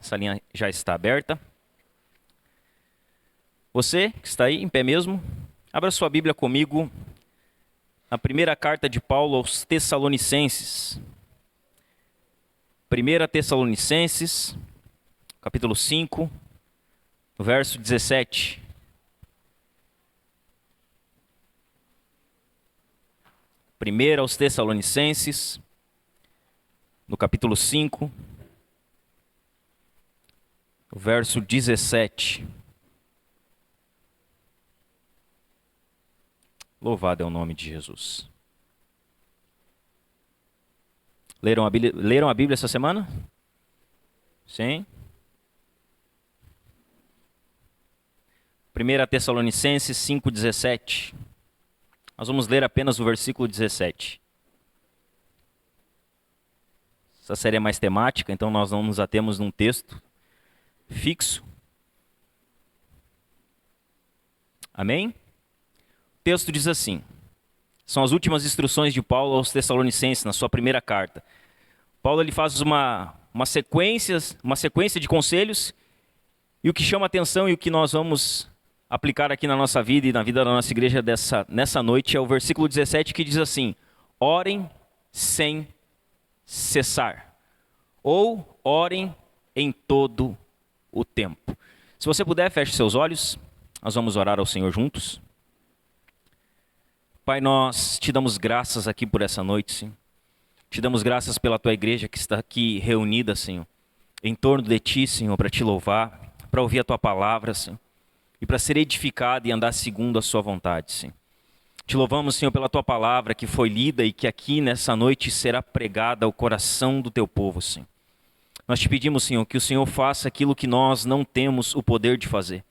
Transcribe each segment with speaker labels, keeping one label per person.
Speaker 1: Essa linha já está aberta. Você que está aí em pé mesmo, abra sua Bíblia comigo na primeira carta de Paulo aos Tessalonicenses. 1 Tessalonicenses, capítulo 5, verso 17. Primeira aos Tessalonicenses, no capítulo 5, verso 17. Louvado é o nome de Jesus. Leram a Bíblia essa semana? Sim? 1 Tessalonicenses 5,17. Nós vamos ler apenas o versículo 17. Essa série é mais temática, então nós não nos atemos num texto fixo. Amém? O texto diz assim: são as últimas instruções de Paulo aos Tessalonicenses, na sua primeira carta. Paulo ele faz uma sequência de conselhos, e o que chama atenção e o que nós vamos aplicar aqui na nossa vida e na vida da nossa igreja nessa noite é o versículo 17, que diz assim: orem sem cessar, ou orem em todo o tempo. Se você puder, feche seus olhos, nós vamos orar ao Senhor juntos. Pai, nós te damos graças aqui por essa noite, Senhor. Te damos graças pela tua igreja que está aqui reunida, Senhor, em torno de ti, Senhor, para te louvar, para ouvir a tua palavra, Senhor, e para ser edificado e andar segundo a sua vontade, Senhor. Te louvamos, Senhor, pela tua palavra que foi lida e que aqui nessa noite será pregada ao coração do teu povo, Senhor. Nós te pedimos, Senhor, que o Senhor faça aquilo que nós não temos o poder de fazer.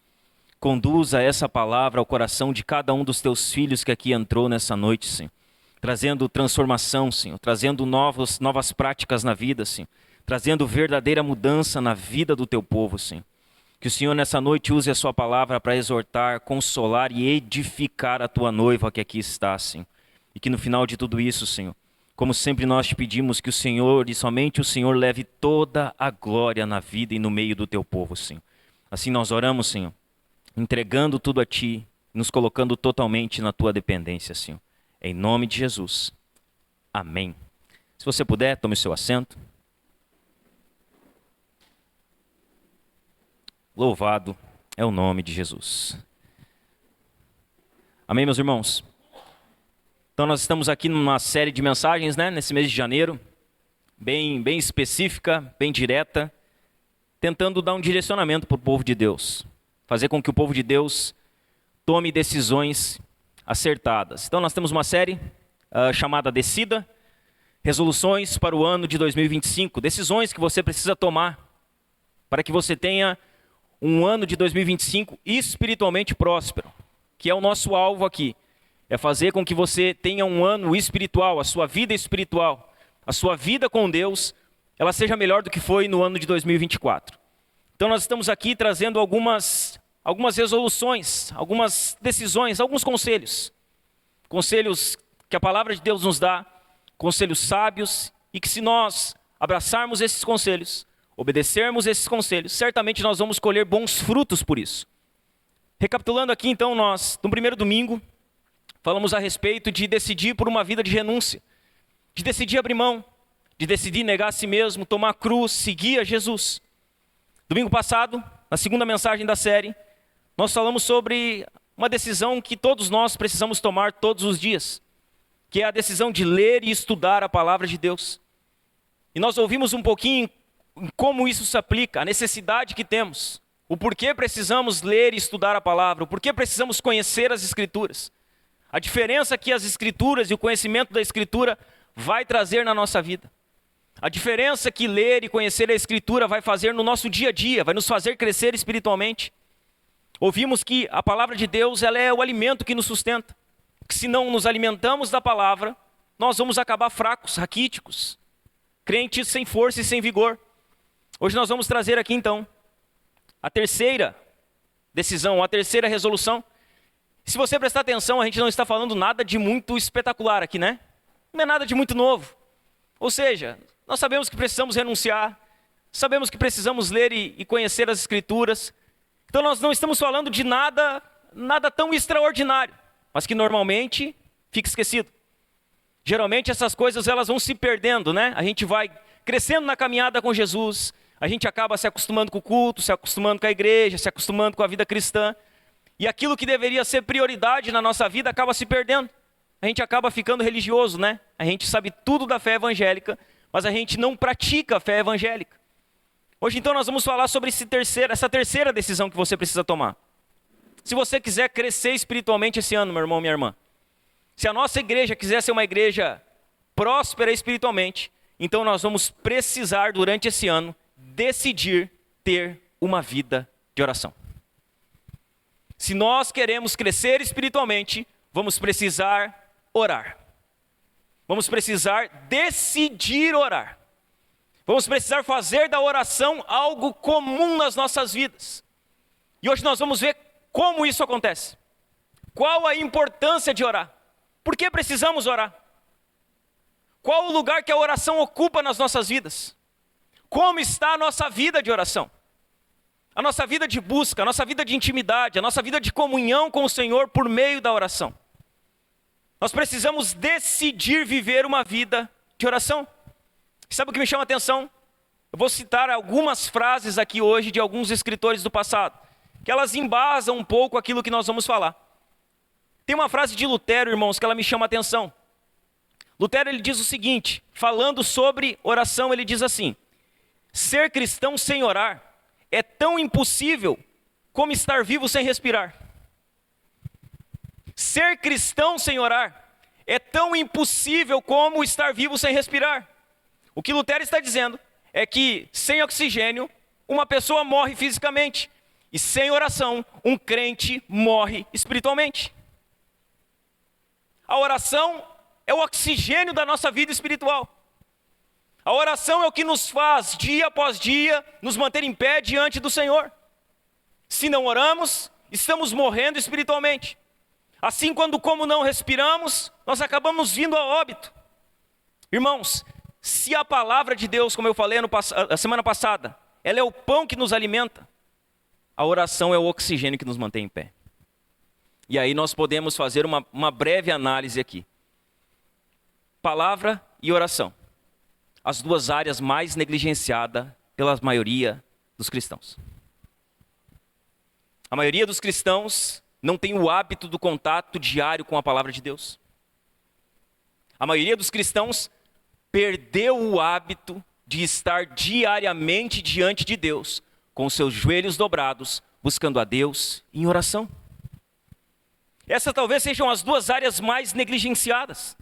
Speaker 1: Conduza essa palavra ao coração de cada um dos teus filhos que aqui entrou nessa noite, Senhor. Trazendo transformação, Senhor. Trazendo novas práticas na vida, Senhor. Trazendo verdadeira mudança na vida do teu povo, Senhor. Que o Senhor nessa noite use a sua palavra para exortar, consolar e edificar a tua noiva que aqui está, Senhor. E que no final de tudo isso, Senhor, como sempre nós te pedimos, que o Senhor e somente o Senhor leve toda a glória na vida e no meio do teu povo, Senhor. Assim nós oramos, Senhor, entregando tudo a ti, nos colocando totalmente na tua dependência, Senhor. Em nome de Jesus. Amém. Se você puder, tome o seu assento. Louvado é o nome de Jesus. Amém, meus irmãos? Então nós estamos aqui numa série de mensagens, né, nesse mês de janeiro, bem específica, bem direta, tentando dar um direcionamento para o povo de Deus, fazer com que o povo de Deus tome decisões acertadas. Então nós temos uma série chamada Decida, resoluções para o ano de 2025, decisões que você precisa tomar para que você tenha um ano de 2025 espiritualmente próspero, que é o nosso alvo aqui. É fazer com que você tenha um ano espiritual, a sua vida espiritual, a sua vida com Deus, ela seja melhor do que foi no ano de 2024. Então nós estamos aqui trazendo algumas resoluções, algumas decisões, alguns conselhos. Conselhos que a palavra de Deus nos dá, conselhos sábios, e que se nós abraçarmos esses conselhos, obedecermos esses conselhos, certamente nós vamos colher bons frutos por isso. Recapitulando aqui então, nós, no primeiro domingo, falamos a respeito de decidir por uma vida de renúncia, de decidir abrir mão, de decidir negar a si mesmo, tomar a cruz, seguir a Jesus. Domingo passado, na segunda mensagem da série, nós falamos sobre uma decisão que todos nós precisamos tomar todos os dias, que é a decisão de ler e estudar a palavra de Deus. E nós ouvimos um pouquinho em como isso se aplica, a necessidade que temos, o porquê precisamos ler e estudar a palavra, o porquê precisamos conhecer as Escrituras, a diferença que as Escrituras e o conhecimento da Escritura vai trazer na nossa vida, a diferença que ler e conhecer a Escritura vai fazer no nosso dia a dia, vai nos fazer crescer espiritualmente. Ouvimos que a palavra de Deus ela é o alimento que nos sustenta, que se não nos alimentamos da palavra, nós vamos acabar fracos, raquíticos, crentes sem força e sem vigor. Hoje nós vamos trazer aqui então a terceira decisão, a terceira resolução. Se você prestar atenção, a gente não está falando nada de muito espetacular aqui, né? Não é nada de muito novo. Ou seja, nós sabemos que precisamos renunciar Sabemos que precisamos ler e conhecer as Escrituras. Então nós não estamos falando de nada tão extraordinário, mas que normalmente fica esquecido. Geralmente essas coisas elas vão se perdendo, né? A gente vai crescendo na caminhada com Jesus, a gente acaba se acostumando com o culto, se acostumando com a igreja, se acostumando com a vida cristã. E aquilo que deveria ser prioridade na nossa vida acaba se perdendo. A gente acaba ficando religioso, né? A gente sabe tudo da fé evangélica, mas a gente não pratica a fé evangélica. Hoje então nós vamos falar sobre essa terceira decisão que você precisa tomar. Se você quiser crescer espiritualmente esse ano, meu irmão, minha irmã, se a nossa igreja quiser ser uma igreja próspera espiritualmente, então nós vamos precisar durante esse ano decidir ter uma vida de oração. Se nós queremos crescer espiritualmente, vamos precisar orar. Vamos precisar decidir orar. Vamos precisar fazer da oração algo comum nas nossas vidas. E hoje nós vamos ver como isso acontece. Qual a importância de orar? Por que precisamos orar? Qual o lugar que a oração ocupa nas nossas vidas? Como está a nossa vida de oração? A nossa vida de busca, a nossa vida de intimidade, a nossa vida de comunhão com o Senhor por meio da oração. Nós precisamos decidir viver uma vida de oração. Sabe o que me chama a atenção? Eu vou citar algumas frases aqui hoje de alguns escritores do passado, que elas embasam um pouco aquilo que nós vamos falar. Tem uma frase de Lutero, irmãos, que ela me chama a atenção. Lutero ele diz o seguinte, falando sobre oração, ele diz assim: ser cristão sem orar é tão impossível como estar vivo sem respirar. Ser cristão sem orar é tão impossível como estar vivo sem respirar. O que Lutero está dizendo é que sem oxigênio, uma pessoa morre fisicamente. E sem oração, um crente morre espiritualmente. A oração é o oxigênio da nossa vida espiritual. A oração é o que nos faz, dia após dia, nos manter em pé diante do Senhor. Se não oramos, estamos morrendo espiritualmente. Assim, como não respiramos, nós acabamos vindo a óbito. Irmãos, se a palavra de Deus, como eu falei a semana passada, ela é o pão que nos alimenta, a oração é o oxigênio que nos mantém em pé. E aí nós podemos fazer uma breve análise aqui. Palavra e oração. As duas áreas mais negligenciadas pela maioria dos cristãos. A maioria dos cristãos não tem o hábito do contato diário com a palavra de Deus. A maioria dos cristãos perdeu o hábito de estar diariamente diante de Deus, com seus joelhos dobrados, buscando a Deus em oração. Essas talvez sejam as duas áreas mais negligenciadas.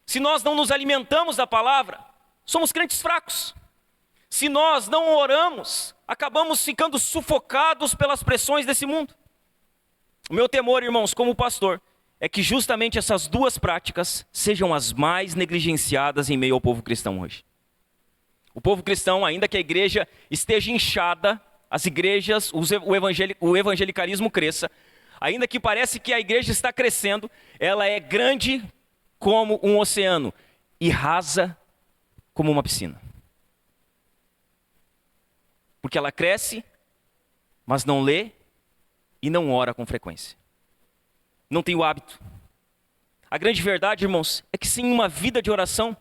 Speaker 1: Se nós não nos alimentamos da palavra, somos crentes fracos. Se nós não oramos, acabamos ficando sufocados pelas pressões desse mundo. O meu temor, irmãos, como pastor, é que justamente essas duas práticas sejam as mais negligenciadas em meio ao povo cristão hoje. O povo cristão, ainda que a igreja esteja inchada, as igrejas, o evangelicalismo cresça, ainda que parece que a igreja está crescendo, ela é grande como um oceano e rasa como uma piscina. Porque ela cresce, mas não lê e não ora com frequência. Não tem o hábito. A grande verdade, irmãos, é que sem uma vida de oração,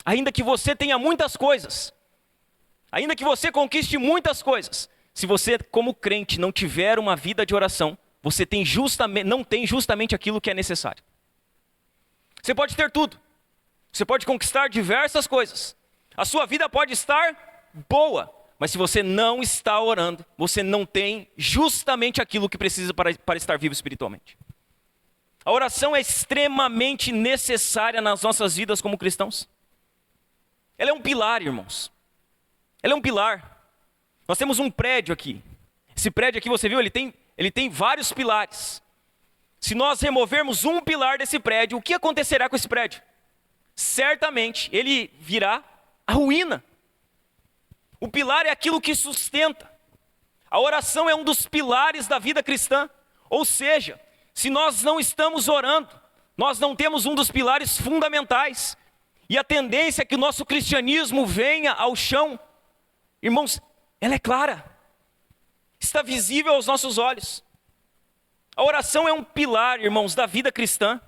Speaker 1: ainda que você tenha muitas coisas, ainda que você conquiste muitas coisas, se você, como crente, não tiver uma vida de oração, você não tem justamente aquilo que é necessário. Você pode ter tudo. Você pode conquistar diversas coisas. A sua vida pode estar boa, mas se você não está orando, você não tem justamente aquilo que precisa para estar vivo espiritualmente. A oração é extremamente necessária nas nossas vidas como cristãos. Ela é um pilar, irmãos. Ela é um pilar. Nós temos um prédio aqui. Esse prédio aqui, você viu, ele tem vários pilares. Se nós removermos um pilar desse prédio, o que acontecerá com esse prédio? Certamente ele virá a ruína. O pilar é aquilo que sustenta. A oração é um dos pilares da vida cristã. Ou seja, se nós não estamos orando, nós não temos um dos pilares fundamentais. E a tendência é que o nosso cristianismo venha ao chão. Irmãos, ela é clara, está visível aos nossos olhos. A oração é um pilar, irmãos, da vida cristã.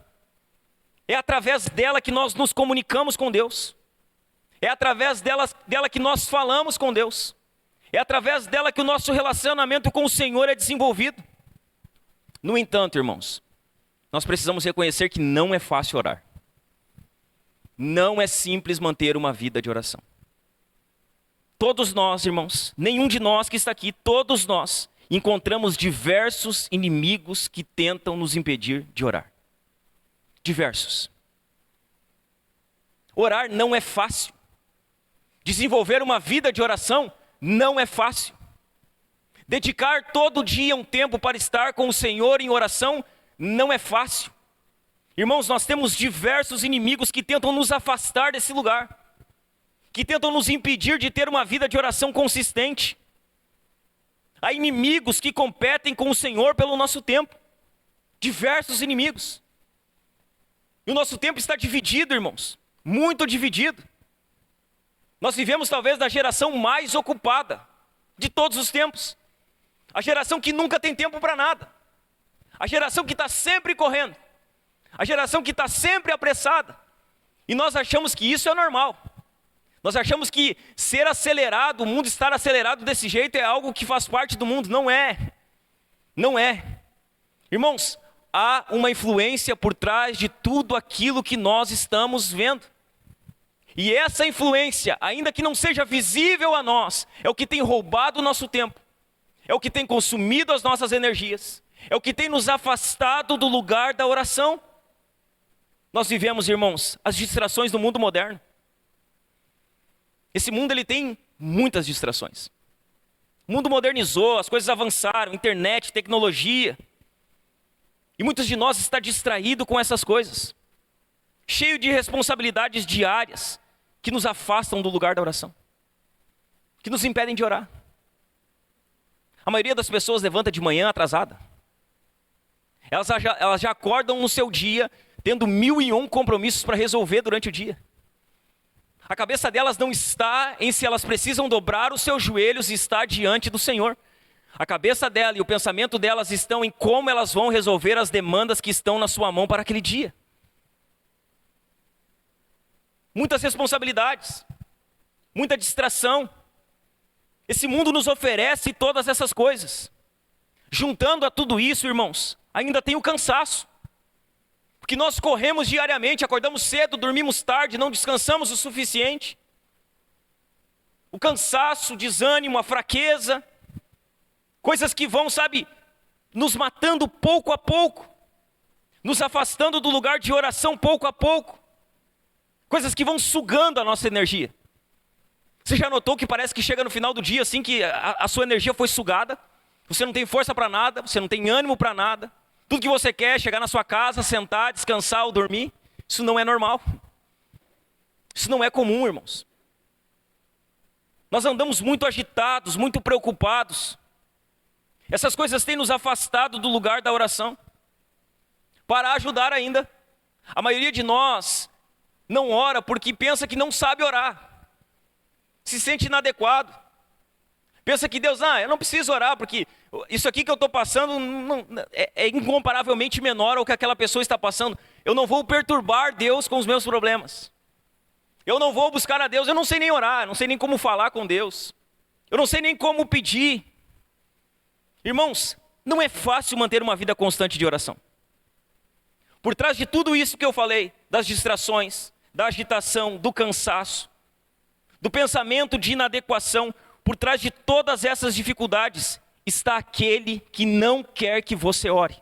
Speaker 1: É através dela que nós nos comunicamos com Deus. É através dela que nós falamos com Deus. É através dela que o nosso relacionamento com o Senhor é desenvolvido. No entanto, irmãos, nós precisamos reconhecer que não é fácil orar. Não é simples manter uma vida de oração. Todos nós, irmãos, nenhum de nós que está aqui, todos nós, encontramos diversos inimigos que tentam nos impedir de orar. Diversos. Orar não é fácil. Desenvolver uma vida de oração não é fácil. Dedicar todo dia um tempo para estar com o Senhor em oração não é fácil. Irmãos, nós temos diversos inimigos que tentam nos afastar desse lugar, que tentam nos impedir de ter uma vida de oração consistente. Há inimigos que competem com o Senhor pelo nosso tempo. Diversos inimigos. E o nosso tempo está dividido, irmãos. Muito dividido. Nós vivemos talvez na geração mais ocupada de todos os tempos. A geração que nunca tem tempo para nada. A geração que está sempre correndo. A geração que está sempre apressada. E nós achamos que isso é normal. Nós achamos que ser acelerado, o mundo estar acelerado desse jeito é algo que faz parte do mundo. Não é. Não é. Irmãos, há uma influência por trás de tudo aquilo que nós estamos vendo. E essa influência, ainda que não seja visível a nós, é o que tem roubado o nosso tempo. É o que tem consumido as nossas energias. É o que tem nos afastado do lugar da oração. Nós vivemos, irmãos, as distrações do mundo moderno. Esse mundo ele tem muitas distrações. O mundo modernizou, as coisas avançaram, internet, tecnologia. E muitos de nós estão distraídos com essas coisas. Cheio de responsabilidades diárias que nos afastam do lugar da oração. Que nos impedem de orar. A maioria das pessoas levanta de manhã atrasada. Elas já acordam no seu dia tendo 1001 compromissos para resolver durante o dia. A cabeça delas não está em se elas precisam dobrar os seus joelhos e estar diante do Senhor. A cabeça dela e o pensamento delas estão em como elas vão resolver as demandas que estão na sua mão para aquele dia. Muitas responsabilidades, muita distração. Esse mundo nos oferece todas essas coisas. Juntando a tudo isso, irmãos, ainda tem o cansaço. Porque nós corremos diariamente, acordamos cedo, dormimos tarde, não descansamos o suficiente. O cansaço, o desânimo, a fraqueza. Coisas que vão, nos matando pouco a pouco. Nos afastando do lugar de oração pouco a pouco. Coisas que vão sugando a nossa energia. Você já notou que parece que chega no final do dia assim que a sua energia foi sugada? Você não tem força para nada, você não tem ânimo para nada. Tudo que você quer é chegar na sua casa, sentar, descansar ou dormir. Isso não é normal. Isso não é comum, irmãos. Nós andamos muito agitados, muito preocupados. Essas coisas têm nos afastado do lugar da oração. Para ajudar ainda, a maioria de nós não ora porque pensa que não sabe orar. Se sente inadequado. Pensa que Deus, eu não preciso orar porque isso aqui que eu estou passando é incomparavelmente menor ao que aquela pessoa está passando. Eu não vou perturbar Deus com os meus problemas. Eu não vou buscar a Deus, eu não sei nem orar, não sei nem como falar com Deus. Eu não sei nem como pedir. Irmãos, não é fácil manter uma vida constante de oração. Por trás de tudo isso que eu falei, das distrações, da agitação, do cansaço, do pensamento de inadequação, por trás de todas essas dificuldades, está aquele que não quer que você ore.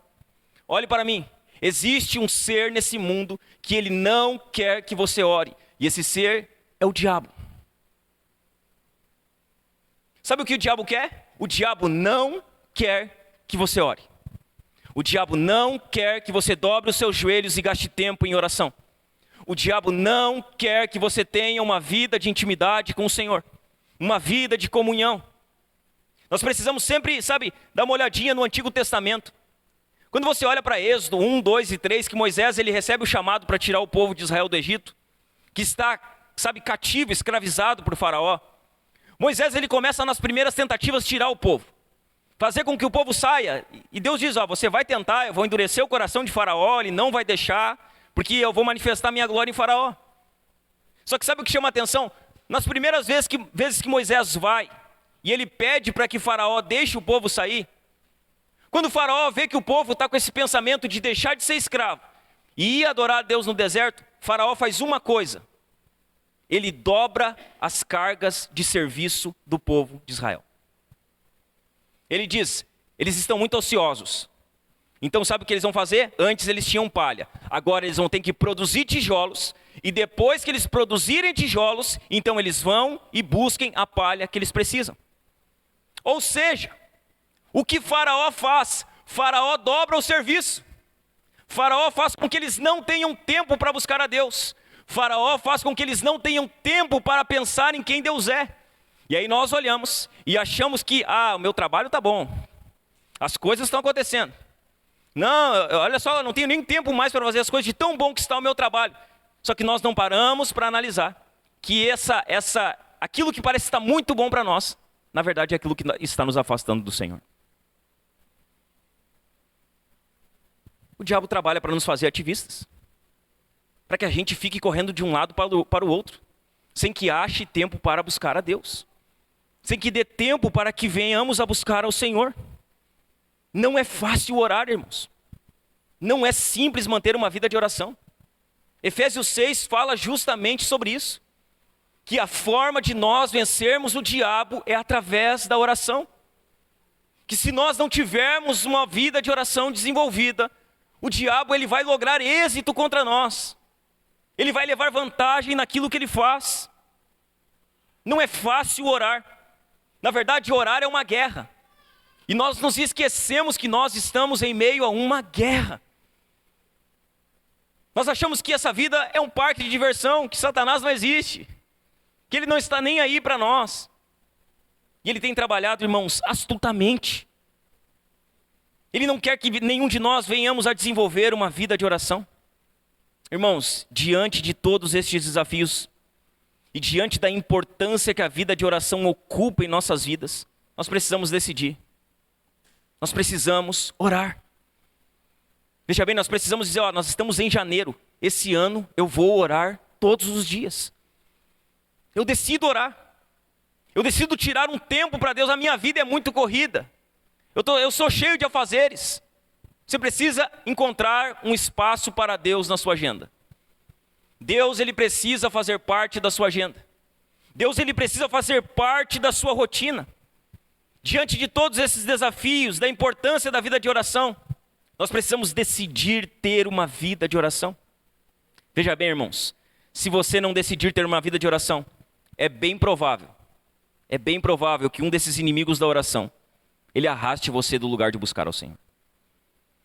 Speaker 1: Olhe para mim, existe um ser nesse mundo que ele não quer que você ore. E esse ser é o diabo. Sabe o que o diabo quer? O diabo não quer que você ore. O diabo não quer que você dobre os seus joelhos e gaste tempo em oração. O diabo não quer que você tenha uma vida de intimidade com o Senhor. Uma vida de comunhão. Nós precisamos sempre, dar uma olhadinha no Antigo Testamento. Quando você olha para Êxodo 1, 2 e 3, que Moisés ele recebe o chamado para tirar o povo de Israel do Egito, que está, cativo, escravizado por Faraó. Moisés, ele começa nas primeiras tentativas tirar o povo, fazer com que o povo saia. E Deus diz, você vai tentar, eu vou endurecer o coração de Faraó, ele não vai deixar, porque eu vou manifestar minha glória em Faraó. Só que sabe o que chama a atenção? Nas primeiras vezes que Moisés vai, e ele pede para que Faraó deixe o povo sair, quando o Faraó vê que o povo está com esse pensamento de deixar de ser escravo e ir adorar a Deus no deserto, Faraó faz uma coisa: ele dobra as cargas de serviço do povo de Israel. Ele diz, eles estão muito ociosos. Então sabe o que eles vão fazer? Antes eles tinham palha, agora eles vão ter que produzir tijolos, e depois que eles produzirem tijolos, então eles vão e busquem a palha que eles precisam. Ou seja, o que Faraó faz? Faraó dobra o serviço. Faraó faz com que eles não tenham tempo para buscar a Deus. Faraó faz com que eles não tenham tempo para pensar em quem Deus é. E aí nós olhamos e achamos que, o meu trabalho está bom, as coisas estão acontecendo. Não, olha só, eu não tenho nem tempo mais para fazer as coisas de tão bom que está o meu trabalho. Só que nós não paramos para analisar que aquilo que parece estar muito bom para nós, na verdade é aquilo que está nos afastando do Senhor. O diabo trabalha para nos fazer ativistas, para que a gente fique correndo de um lado para o outro, sem que ache tempo para buscar a Deus, sem que dê tempo para que venhamos a buscar ao Senhor. Não é fácil orar, irmãos. Não é simples manter uma vida de oração. Efésios 6 fala justamente sobre isso, que a forma de nós vencermos o diabo é através da oração. Que se nós não tivermos uma vida de oração desenvolvida, o diabo ele vai lograr êxito contra nós. Ele vai levar vantagem naquilo que ele faz. Não é fácil orar. Na verdade, orar é uma guerra. E nós nos esquecemos que nós estamos em meio a uma guerra. Nós achamos que essa vida é um parque de diversão, que Satanás não existe, que ele não está nem aí para nós. E ele tem trabalhado, irmãos, astutamente. Ele não quer que nenhum de nós venhamos a desenvolver uma vida de oração. Irmãos, diante de todos estes desafios e diante da importância que a vida de oração ocupa em nossas vidas, nós precisamos decidir. Nós precisamos orar. Veja bem, nós precisamos dizer, nós estamos em janeiro. Esse ano eu vou orar todos os dias. Eu decido orar. Eu decido tirar um tempo para Deus. A minha vida é muito corrida. Eu sou cheio de afazeres. Você precisa encontrar um espaço para Deus na sua agenda. Deus, ele precisa fazer parte da sua agenda. Deus, ele precisa fazer parte da sua rotina. Diante de todos esses desafios, da importância da vida de oração, nós precisamos decidir ter uma vida de oração. Veja bem, irmãos, se você não decidir ter uma vida de oração, é bem provável que um desses inimigos da oração, ele arraste você do lugar de buscar ao Senhor.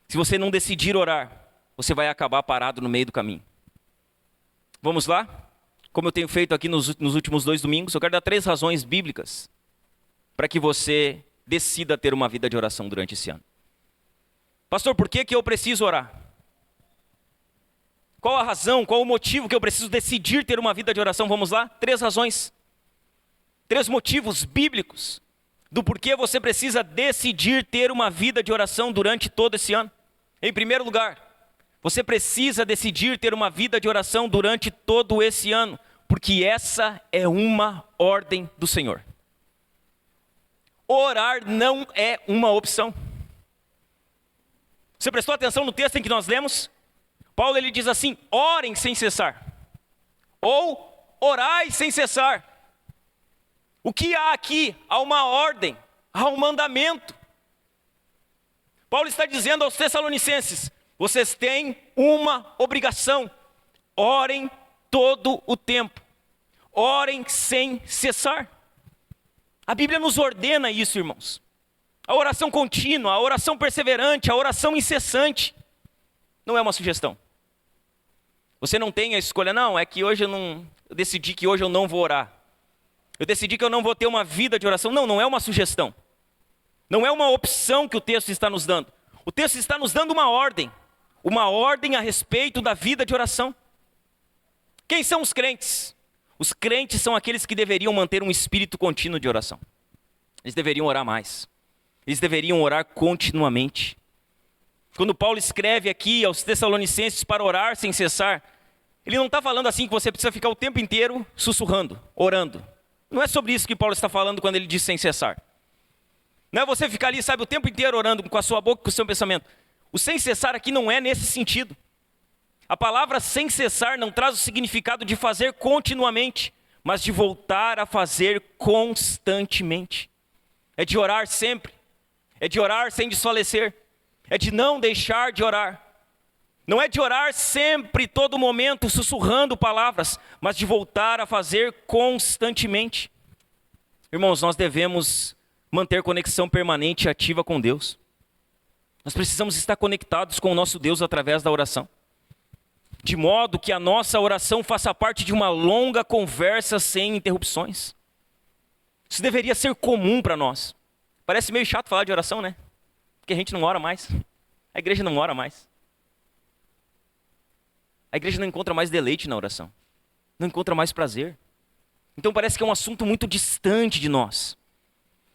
Speaker 1: Se você não decidir orar, você vai acabar parado no meio do caminho. Vamos lá? Como eu tenho feito aqui nos últimos 2 domingos, eu quero dar 3 razões bíblicas para que você decida ter uma vida de oração durante esse ano. Pastor, por que eu preciso orar? Qual a razão, qual o motivo que eu preciso decidir ter uma vida de oração? Vamos lá? 3 razões. 3 motivos bíblicos do porquê você precisa decidir ter uma vida de oração durante todo esse ano. Em primeiro lugar, você precisa decidir ter uma vida de oração durante todo esse ano, porque essa é uma ordem do Senhor. Orar não é uma opção. Você prestou atenção no texto em que nós lemos? Paulo ele diz assim: orem sem cessar, ou orai sem cessar. O que há aqui? Há uma ordem, há um mandamento. Paulo está dizendo aos Tessalonicenses: vocês têm uma obrigação, orem todo o tempo, orem sem cessar. A Bíblia nos ordena isso, irmãos. A oração contínua, a oração perseverante, a oração incessante. Não é uma sugestão. Você não tem a escolha, não, é que hoje eu decidi que hoje eu não vou orar. Eu decidi que eu não vou ter uma vida de oração. Não, não é uma sugestão. Não é uma opção que o texto está nos dando. O texto está nos dando uma ordem a respeito da vida de oração. Quem são os crentes? Os crentes são aqueles que deveriam manter um espírito contínuo de oração. Eles deveriam orar mais. Eles deveriam orar continuamente. Quando Paulo escreve aqui aos Tessalonicenses para orar sem cessar, ele não está falando assim que você precisa ficar o tempo inteiro sussurrando, orando. Não é sobre isso que Paulo está falando quando ele diz sem cessar. Não é você ficar ali, sabe, o tempo inteiro orando com a sua boca, com o seu pensamento. O sem cessar aqui não é nesse sentido. A palavra sem cessar não traz o significado de fazer continuamente, mas de voltar a fazer constantemente. É de orar sempre. É de orar sem desfalecer. É de não deixar de orar. Não é de orar sempre, todo momento, sussurrando palavras, mas de voltar a fazer constantemente. Irmãos, nós devemos manter conexão permanente e ativa com Deus. Nós precisamos estar conectados com o nosso Deus através da oração. De modo que a nossa oração faça parte de uma longa conversa sem interrupções. Isso deveria ser comum para nós. Parece meio chato falar de oração, né? Porque a gente não ora mais. A igreja não ora mais. A igreja não encontra mais deleite na oração. Não encontra mais prazer. Então parece que é um assunto muito distante de nós.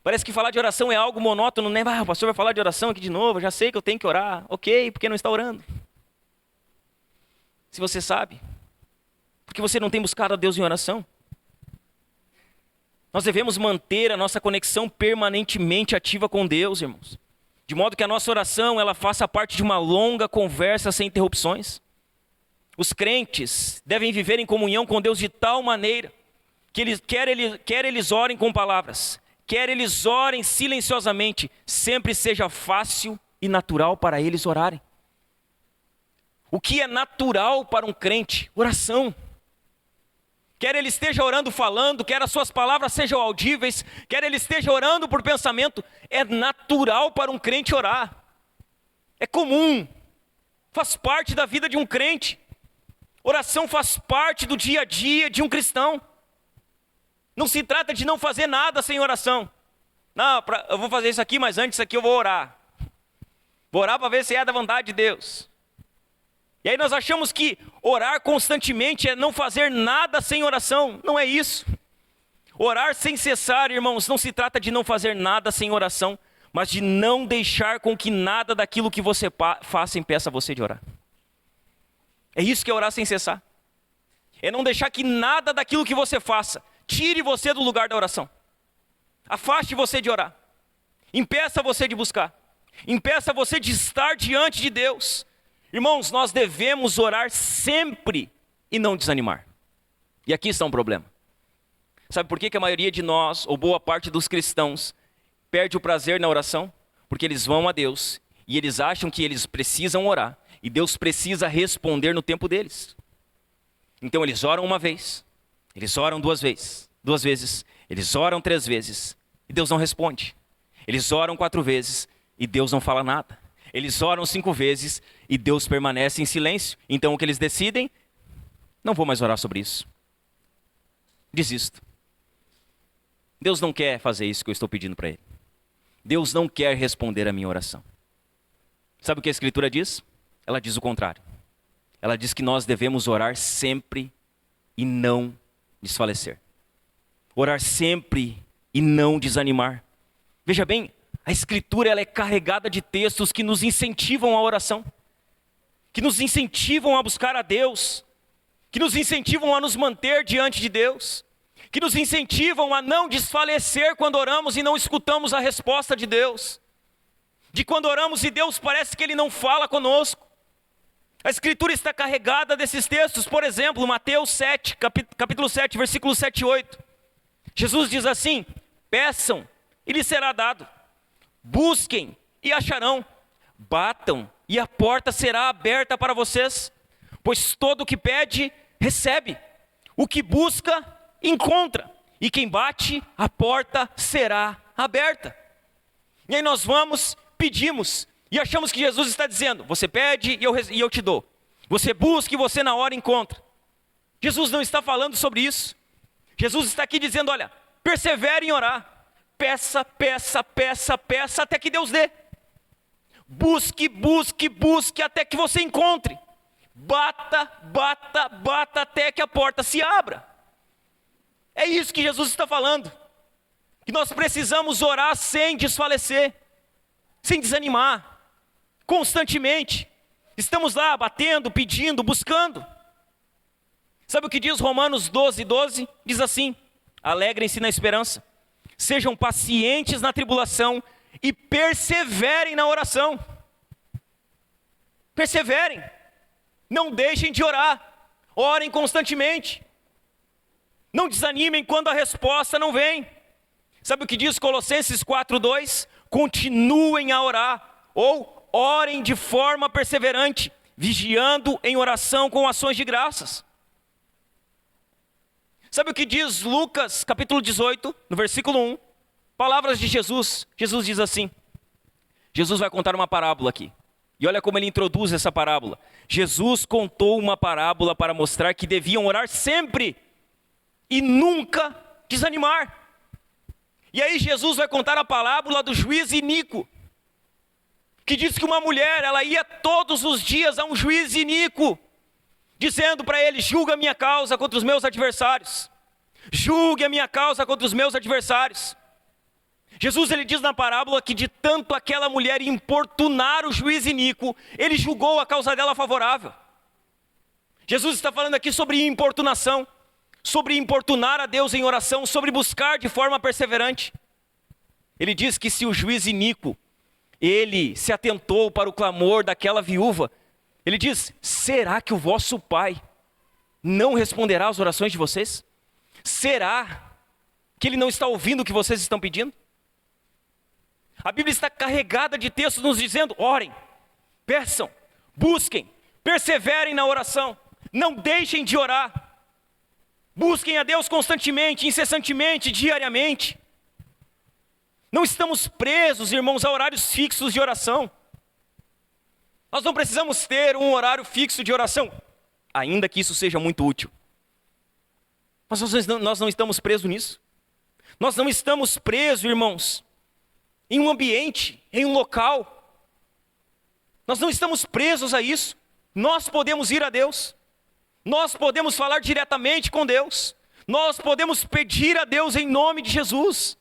Speaker 1: Parece que falar de oração é algo monótono, né? O pastor vai falar de oração aqui de novo, eu já sei que eu tenho que orar. Ok, por que não está orando? Se você sabe, porque você não tem buscado a Deus em oração. Nós devemos manter a nossa conexão permanentemente ativa com Deus, irmãos. De modo que a nossa oração, ela faça parte de uma longa conversa sem interrupções. Os crentes devem viver em comunhão com Deus de tal maneira que quer eles orem com palavras, quer eles orem silenciosamente, sempre seja fácil e natural para eles orarem. O que é natural para um crente? Oração. Quer ele esteja orando falando, quer as suas palavras sejam audíveis, quer ele esteja orando por pensamento, é natural para um crente orar. É comum, faz parte da vida de um crente. Oração faz parte do dia a dia de um cristão. Não se trata de não fazer nada sem oração. Não, eu vou fazer isso aqui, mas antes disso aqui eu vou orar. Vou orar para ver se é da vontade de Deus. E aí nós achamos que orar constantemente é não fazer nada sem oração. Não é isso. Orar sem cessar, irmãos, não se trata de não fazer nada sem oração, mas de não deixar com que nada daquilo que você faça impeça você de orar. É isso que é orar sem cessar. É não deixar que nada daquilo que você faça tire você do lugar da oração. Afaste você de orar. Impeça você de buscar. Impeça você de estar diante de Deus. Irmãos, nós devemos orar sempre e não desanimar. E aqui está um problema. Sabe por que a maioria de nós, ou boa parte dos cristãos, perde o prazer na oração? Porque eles vão a Deus e eles acham que eles precisam orar. E Deus precisa responder no tempo deles. Então eles oram uma vez, eles oram duas vezes, eles oram 3 vezes e Deus não responde. Eles oram 4 vezes e Deus não fala nada. Eles oram 5 vezes e Deus permanece em silêncio. Então o que eles decidem? Não vou mais orar sobre isso. Desisto. Deus não quer fazer isso que eu estou pedindo para Ele. Deus não quer responder a minha oração. Sabe o que a Escritura diz? Ela diz o contrário. Ela diz que nós devemos orar sempre e não desfalecer. Orar sempre e não desanimar. Veja bem, a Escritura ela é carregada de textos que nos incentivam à oração, que nos incentivam a buscar a Deus, que nos incentivam a nos manter diante de Deus, que nos incentivam a não desfalecer quando oramos e não escutamos a resposta de Deus, de quando oramos e Deus parece que Ele não fala conosco. A Escritura está carregada desses textos, por exemplo, Mateus 7, capítulo 7, versículos 7 e 8. Jesus diz assim: peçam e lhes será dado, busquem e acharão, batam e a porta será aberta para vocês, pois todo o que pede, recebe, o que busca, encontra, e quem bate, a porta será aberta. E aí nós vamos, pedimos, e achamos que Jesus está dizendo: você pede e eu te dou. Você busca e você na hora encontra. Jesus não está falando sobre isso. Jesus está aqui dizendo: olha, persevere em orar. Peça, peça, peça, peça até que Deus dê. Busque, busque, busque até que você encontre. Bata, bata, bata até que a porta se abra. É isso que Jesus está falando. Que nós precisamos orar sem desfalecer, sem desanimar, constantemente. Estamos lá batendo, pedindo, buscando. Sabe o que diz Romanos 12:12? Diz assim: alegrem-se na esperança, sejam pacientes na tribulação e perseverem na oração. Perseverem, não deixem de orar, orem constantemente. Não desanimem quando a resposta não vem. Sabe o que diz Colossenses 4:2? Continuem a orar, ou orem de forma perseverante, vigiando em oração com ações de graças. Sabe o que diz Lucas capítulo 18, no versículo 1? Palavras de Jesus. Jesus diz assim, Jesus vai contar uma parábola aqui. E olha como ele introduz essa parábola. Jesus contou uma parábola para mostrar que deviam orar sempre e nunca desanimar. E aí Jesus vai contar a parábola do juiz iníquo, que diz que uma mulher, ela ia todos os dias a um juiz iníquo, dizendo para ele: julga a minha causa contra os meus adversários, julgue a minha causa contra os meus adversários. Jesus, ele diz na parábola que de tanto aquela mulher importunar o juiz iníquo, ele julgou a causa dela favorável. Jesus está falando aqui sobre importunação, sobre importunar a Deus em oração, sobre buscar de forma perseverante. Ele diz que se o juiz iníquo, ele se atentou para o clamor daquela viúva, ele diz: será que o vosso pai não responderá às orações de vocês? Será que ele não está ouvindo o que vocês estão pedindo? A Bíblia está carregada de textos nos dizendo: orem, peçam, busquem, perseverem na oração, não deixem de orar. Busquem a Deus constantemente, incessantemente, diariamente. Não estamos presos, irmãos, a horários fixos de oração. Nós não precisamos ter um horário fixo de oração, ainda que isso seja muito útil. Mas nós não estamos presos nisso. Nós não estamos presos, irmãos, em um ambiente, em um local. Nós não estamos presos a isso. Nós podemos ir a Deus. Nós podemos falar diretamente com Deus. Nós podemos pedir a Deus em nome de Jesus.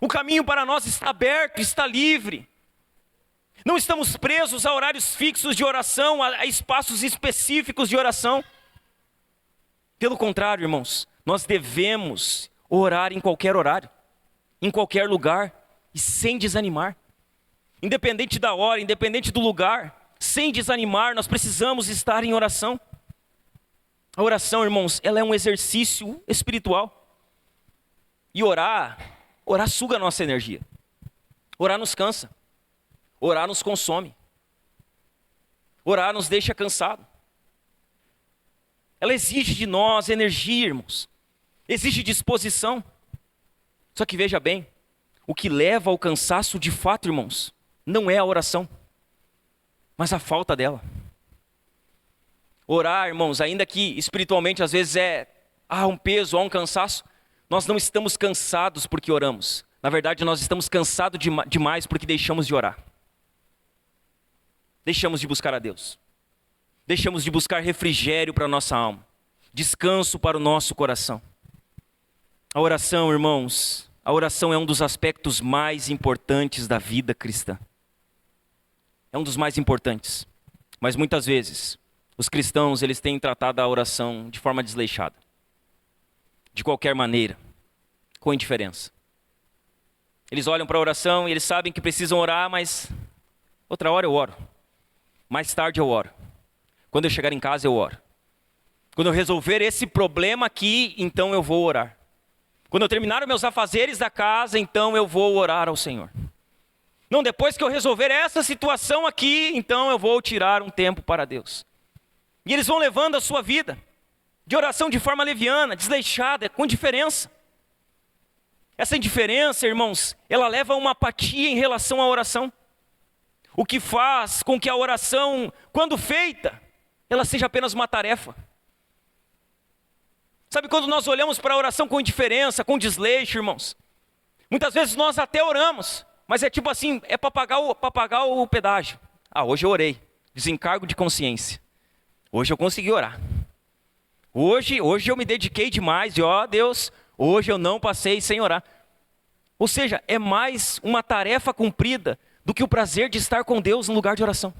Speaker 1: O caminho para nós está aberto, está livre. Não estamos presos a horários fixos de oração, a espaços específicos de oração. Pelo contrário, irmãos, nós devemos orar em qualquer horário, em qualquer lugar e sem desanimar. Independente da hora, independente do lugar, sem desanimar, nós precisamos estar em oração. A oração, irmãos, ela é um exercício espiritual. E orar suga a nossa energia. Orar nos cansa. Orar nos consome. Orar nos deixa cansado. Ela exige de nós energia, irmãos. Exige disposição. Só que veja bem, o que leva ao cansaço de fato, irmãos, não é a oração, mas a falta dela. Orar, irmãos, ainda que espiritualmente às vezes há um peso, há um cansaço, nós não estamos cansados porque oramos. Na verdade, nós estamos cansados demais porque deixamos de orar. Deixamos de buscar a Deus. Deixamos de buscar refrigério para a nossa alma, descanso para o nosso coração. A oração, irmãos, a oração é um dos aspectos mais importantes da vida cristã. É um dos mais importantes. Mas muitas vezes os cristãos, eles têm tratado a oração de forma desleixada. De qualquer maneira, com indiferença. Eles olham para a oração e eles sabem que precisam orar, mas outra hora eu oro. Mais tarde eu oro. Quando eu chegar em casa eu oro. Quando eu resolver esse problema aqui, então eu vou orar. Quando eu terminar os meus afazeres da casa, então eu vou orar ao Senhor. Não, depois que eu resolver essa situação aqui, então eu vou tirar um tempo para Deus. E eles vão levando a sua vida de oração de forma leviana, desleixada, com indiferença. Essa indiferença, irmãos, ela leva a uma apatia em relação à oração. O que faz com que a oração, quando feita, ela seja apenas uma tarefa. Sabe, quando nós olhamos para a oração com indiferença, com desleixo, irmãos, muitas vezes nós até oramos, mas é tipo assim, é para pagar o pedágio. Ah, hoje eu orei, desencargo de consciência. Hoje eu consegui orar. Hoje eu me dediquei demais e ó Deus, Hoje eu não passei sem orar. Ou seja, é mais uma tarefa cumprida do que o prazer de estar com Deus no lugar de oração.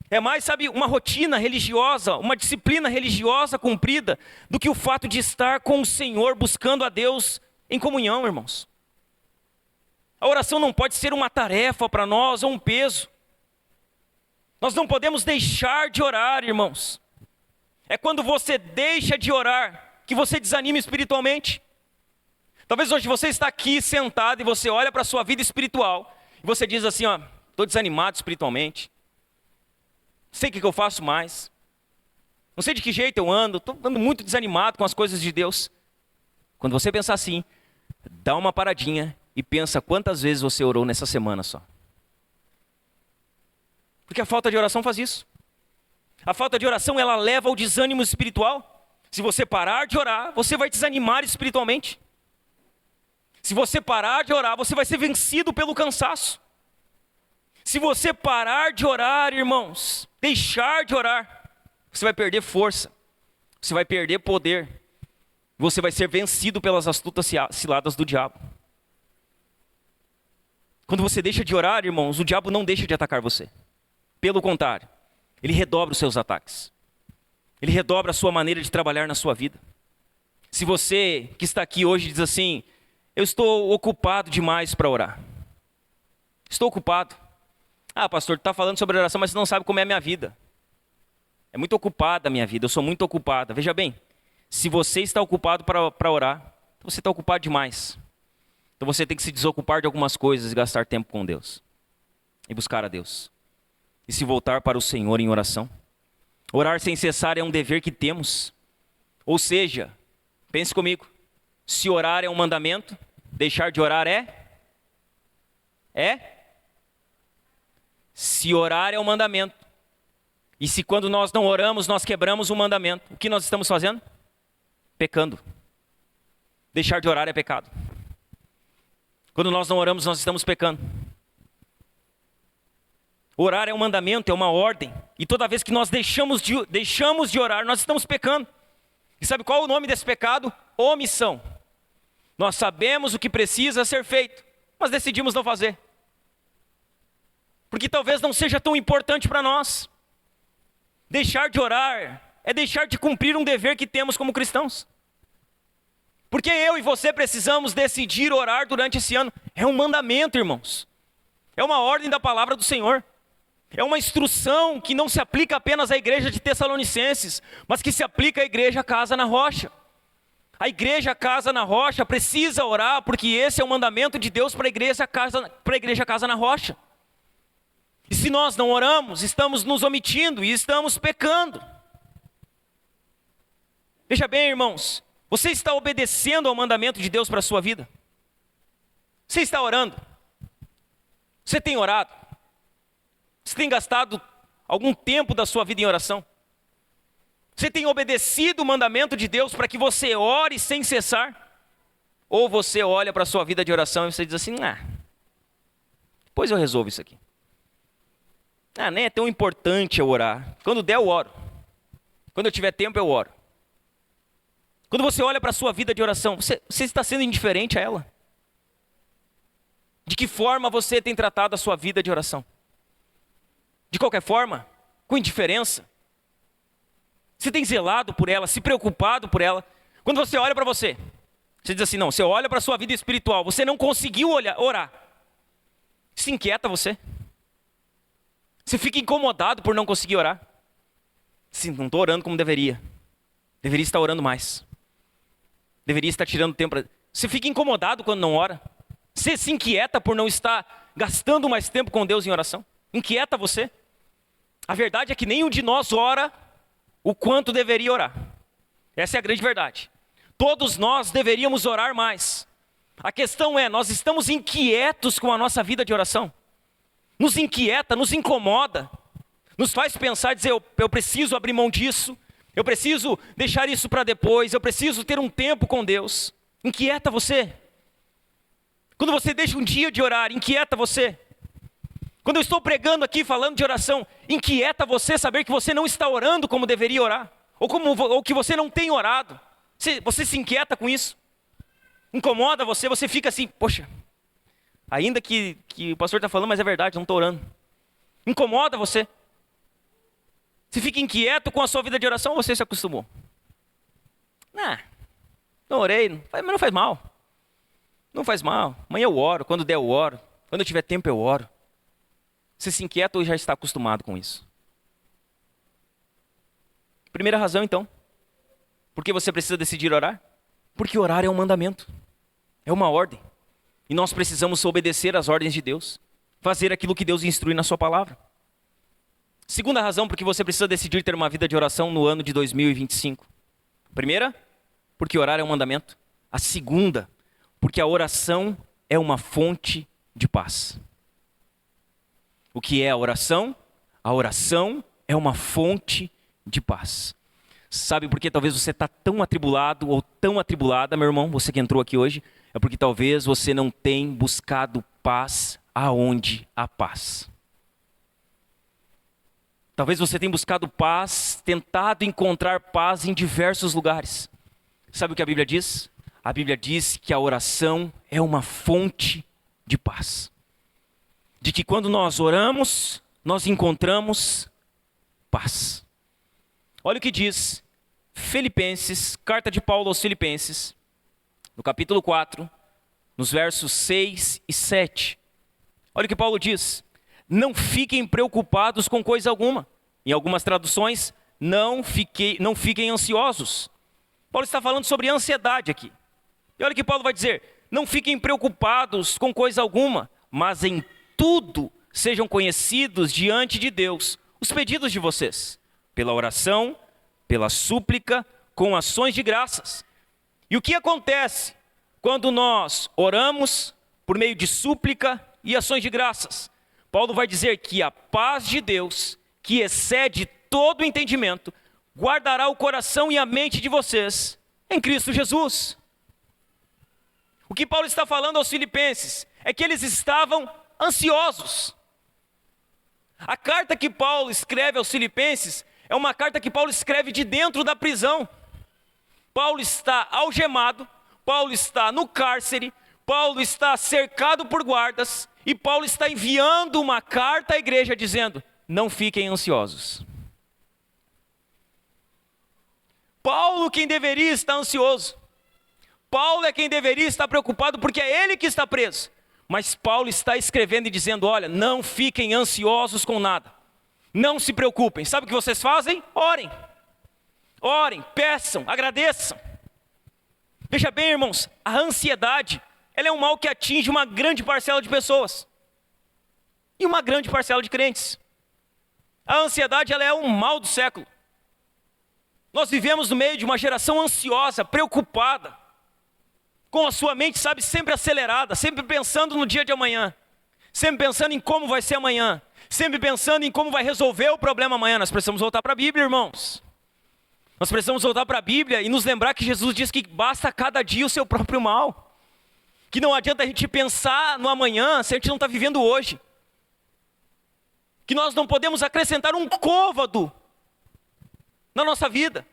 Speaker 1: É mais, sabe, uma rotina religiosa, uma disciplina religiosa cumprida, do que o fato de estar com o Senhor, buscando a Deus em comunhão, irmãos. A oração não pode ser uma tarefa para nós ou um peso. Nós não podemos deixar de orar, irmãos. É quando você deixa de orar que você desanima espiritualmente. Talvez hoje você está aqui sentado e você olha para a sua vida espiritual e você diz assim, ó, estou desanimado espiritualmente. Não sei o que eu faço mais. Não sei de que jeito eu ando. Estou andando muito desanimado com as coisas de Deus. Quando você pensar assim, dá uma paradinha e pensa quantas vezes você orou nessa semana só. Porque a falta de oração faz isso. A falta de oração, ela leva ao desânimo espiritual. Se você parar de orar, você vai desanimar espiritualmente. Se você parar de orar, você vai ser vencido pelo cansaço. Se você parar de orar, irmãos, deixar de orar, você vai perder força. Você vai perder poder. Você vai ser vencido pelas astutas ciladas do diabo. Quando você deixa de orar, irmãos, o diabo não deixa de atacar você. Pelo contrário, ele redobra os seus ataques. Ele redobra a sua maneira de trabalhar na sua vida. Se você que está aqui hoje diz assim, eu estou ocupado demais para orar. Estou ocupado. Ah, pastor, tu está falando sobre oração, mas você não sabe como é a minha vida. É muito ocupada a minha vida, eu sou muito ocupada. Veja bem, se você está ocupado para orar, então você está ocupado demais. Então você tem que se desocupar de algumas coisas e gastar tempo com Deus. E buscar a Deus. E se voltar para o Senhor em oração. Orar sem cessar é um dever que temos. Ou seja, pense comigo, se orar é um mandamento, deixar de orar Se orar é um mandamento. E se quando nós não oramos, nós quebramos o mandamento, o que nós estamos fazendo? Pecando. Deixar de orar é pecado. Quando nós não oramos, nós estamos pecando. Orar é um mandamento, é uma ordem. E toda vez que nós deixamos de orar, nós estamos pecando. E sabe qual é o nome desse pecado? Omissão. Nós sabemos o que precisa ser feito, mas decidimos não fazer. Porque talvez não seja tão importante para nós. Deixar de orar é deixar de cumprir um dever que temos como cristãos. Porque eu e você precisamos decidir orar durante esse ano. É um mandamento, irmãos. É uma ordem da palavra do Senhor. É uma instrução que não se aplica apenas à igreja de Tessalonicenses, mas que se aplica à igreja Casa na Rocha. A igreja Casa na Rocha precisa orar, porque esse é o mandamento de Deus para a igreja Casa na Rocha. E se nós não oramos, estamos nos omitindo e estamos pecando. Veja bem, irmãos, você está obedecendo ao mandamento de Deus para a sua vida? Você está orando? Você tem orado? Você tem gastado algum tempo da sua vida em oração? Você tem obedecido o mandamento de Deus para que você ore sem cessar? Ou você olha para a sua vida de oração e você diz assim, depois eu resolvo isso aqui. Nem é tão importante eu orar. Quando der, eu oro. Quando eu tiver tempo, eu oro. Quando você olha para a sua vida de oração, você está sendo indiferente a ela? De que forma você tem tratado a sua vida de oração? De qualquer forma, com indiferença? Você tem zelado por ela, se preocupado por ela? Quando você olha para você diz assim, não, você olha para a sua vida espiritual, você não conseguiu orar. Isso inquieta você? Você fica incomodado por não conseguir orar? Sim, não estou orando como deveria. Deveria estar orando mais. Deveria estar tirando tempo. Você fica incomodado quando não ora? Você se inquieta por não estar gastando mais tempo com Deus em oração? Inquieta você? A verdade é que nenhum de nós ora o quanto deveria orar. Essa é a grande verdade. Todos nós deveríamos orar mais. A questão é, nós estamos inquietos com a nossa vida de oração? Nos inquieta, nos incomoda, nos faz pensar, dizer, eu preciso abrir mão disso, eu preciso deixar isso para depois, eu preciso ter um tempo com Deus. Inquieta você? Quando você deixa um dia de orar, inquieta você? Quando eu estou pregando aqui, falando de oração, inquieta você saber que você não está orando como deveria orar? Ou que você não tem orado? Você se inquieta com isso? Incomoda você? Você fica assim, poxa, ainda que o pastor está falando, mas é verdade, eu não estou orando. Incomoda você? Você fica inquieto com a sua vida de oração ou você se acostumou? Não orei, mas não faz mal. Não faz mal. Amanhã eu oro, quando der eu oro. Quando eu tiver tempo eu oro. Você se inquieta ou já está acostumado com isso? Primeira razão então. Por que você precisa decidir orar? Porque orar é um mandamento. É uma ordem. E nós precisamos obedecer às ordens de Deus. Fazer aquilo que Deus instrui na sua palavra. Segunda razão por que você precisa decidir ter uma vida de oração no ano de 2025. Primeira, porque orar é um mandamento. A segunda, porque a oração é uma fonte de paz. O que é a oração? A oração é uma fonte de paz. Sabe por que talvez você está tão atribulado ou tão atribulada, meu irmão, você que entrou aqui hoje? É porque talvez você não tenha buscado paz aonde há paz. Talvez você tenha buscado paz, tentado encontrar paz em diversos lugares. Sabe o que a Bíblia diz? A Bíblia diz que a oração é uma fonte de paz. De que quando nós oramos, nós encontramos paz. Olha o que diz Filipenses, carta de Paulo aos Filipenses, no capítulo 4, nos versos 6 e 7. Olha o que Paulo diz. Não fiquem preocupados com coisa alguma. Em algumas traduções, não fiquem ansiosos. Paulo está falando sobre ansiedade aqui. E olha o que Paulo vai dizer. Não fiquem preocupados com coisa alguma, mas em tudo sejam conhecidos diante de Deus os pedidos de vocês, pela oração, pela súplica, com ações de graças. E o que acontece quando nós oramos por meio de súplica e ações de graças? Paulo vai dizer que a paz de Deus, que excede todo o entendimento, guardará o coração e a mente de vocês em Cristo Jesus. O que Paulo está falando aos Filipenses é que eles estavam ansiosos. A carta que Paulo escreve aos Filipenses é uma carta que Paulo escreve de dentro da prisão. Paulo está algemado, Paulo está no cárcere, Paulo está cercado por guardas, e Paulo está enviando uma carta à igreja dizendo, não fiquem ansiosos. Paulo quem deveria estar ansioso. Paulo é quem deveria estar preocupado porque é ele que está preso. Mas Paulo está escrevendo e dizendo, olha, não fiquem ansiosos com nada. Não se preocupem. Sabe o que vocês fazem? Orem. Orem, peçam, agradeçam. Veja bem, irmãos, a ansiedade, ela é um mal que atinge uma grande parcela de pessoas. E uma grande parcela de crentes. A ansiedade, ela é um mal do século. Nós vivemos no meio de uma geração ansiosa, preocupada, com a sua mente, sabe, sempre acelerada, sempre pensando no dia de amanhã, sempre pensando em como vai ser amanhã, sempre pensando em como vai resolver o problema amanhã. Nós precisamos voltar para a Bíblia, irmãos. Nós precisamos voltar para a Bíblia e nos lembrar que Jesus diz que basta cada dia o seu próprio mal. Que não adianta a gente pensar no amanhã se a gente não está vivendo hoje. Que nós não podemos acrescentar um côvado na nossa vida.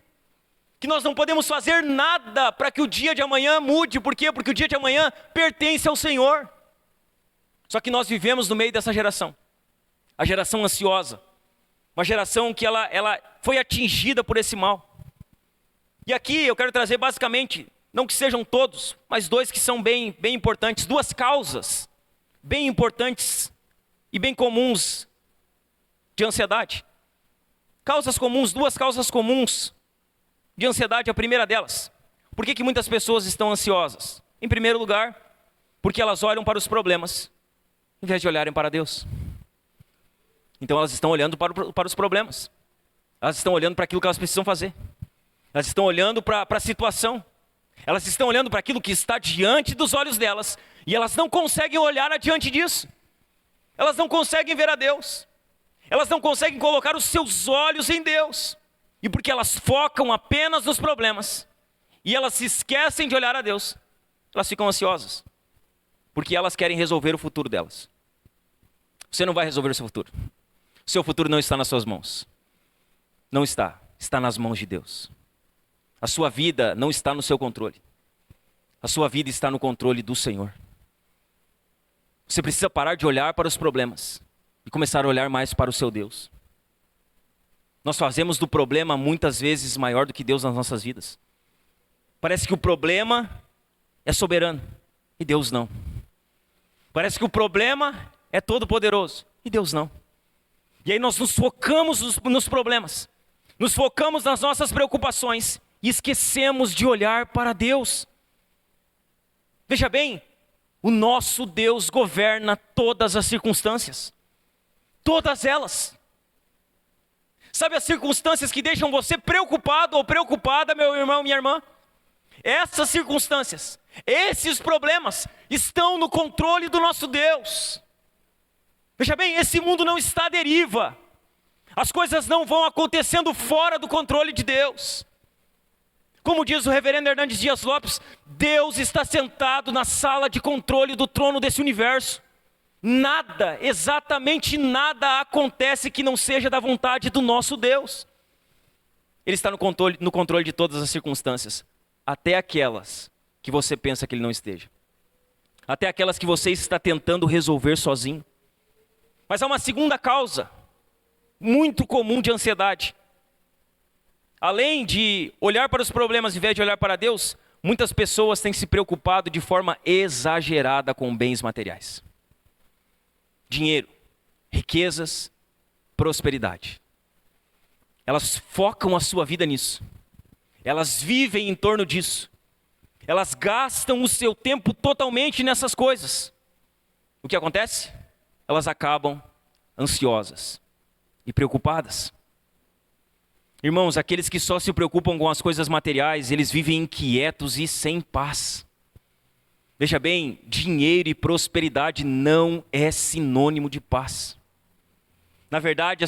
Speaker 1: Que nós não podemos fazer nada para que o dia de amanhã mude. Por quê? Porque o dia de amanhã pertence ao Senhor. Só que nós vivemos no meio dessa geração. A geração ansiosa. Uma geração que ela foi atingida por esse mal. E aqui eu quero trazer basicamente, não que sejam todos, mas dois que são bem importantes. Duas causas bem importantes e bem comuns de ansiedade. Causas comuns, duas causas comuns de ansiedade. A primeira delas, por que muitas pessoas estão ansiosas? Em primeiro lugar, porque elas olham para os problemas, em vez de olharem para Deus. Então elas estão olhando para os problemas. Elas estão olhando para aquilo que elas precisam fazer. Elas estão olhando para a situação. Elas estão olhando para aquilo que está diante dos olhos delas. E elas não conseguem olhar adiante disso. Elas não conseguem ver a Deus. Elas não conseguem colocar os seus olhos em Deus. E porque elas focam apenas nos problemas, e elas se esquecem de olhar a Deus, elas ficam ansiosas. Porque elas querem resolver o futuro delas. Você não vai resolver o seu futuro. O seu futuro não está nas suas mãos. Não está. Está nas mãos de Deus. a sua vida não está no seu controle. A sua vida está no controle do Senhor. Você precisa parar de olhar para os problemas e começar a olhar mais para o seu Deus. Nós fazemos do problema muitas vezes maior do que Deus nas nossas vidas. Parece que o problema é soberano e Deus não. Parece que o problema é todo poderoso e Deus não. E aí nós nos focamos nos problemas, nos focamos nas nossas preocupações e esquecemos de olhar para Deus. Veja bem, o nosso Deus governa todas as circunstâncias. Todas elas. Sabe as circunstâncias que deixam você preocupado ou preocupada, meu irmão, minha irmã? Essas circunstâncias, esses problemas estão no controle do nosso Deus. Veja bem, esse mundo não está à deriva. As coisas não vão acontecendo fora do controle de Deus. Como diz o reverendo Hernandes Dias Lopes, Deus está sentado na sala de controle do trono desse universo. Nada, exatamente nada acontece que não seja da vontade do nosso Deus. Ele está no controle de todas as circunstâncias, até aquelas que você pensa que ele não esteja. Até aquelas que você está tentando resolver sozinho. Mas há uma segunda causa, muito comum de ansiedade. Além de olhar para os problemas em vez de olhar para Deus, muitas pessoas têm se preocupado de forma exagerada com bens materiais. Dinheiro, riquezas, prosperidade. Elas focam a sua vida nisso. Elas vivem em torno disso. Elas gastam o seu tempo totalmente nessas coisas. O que acontece? Elas acabam ansiosas e preocupadas. Irmãos, aqueles que só se preocupam com as coisas materiais, eles vivem inquietos e sem paz. Veja bem, dinheiro e prosperidade não é sinônimo de paz. Na verdade,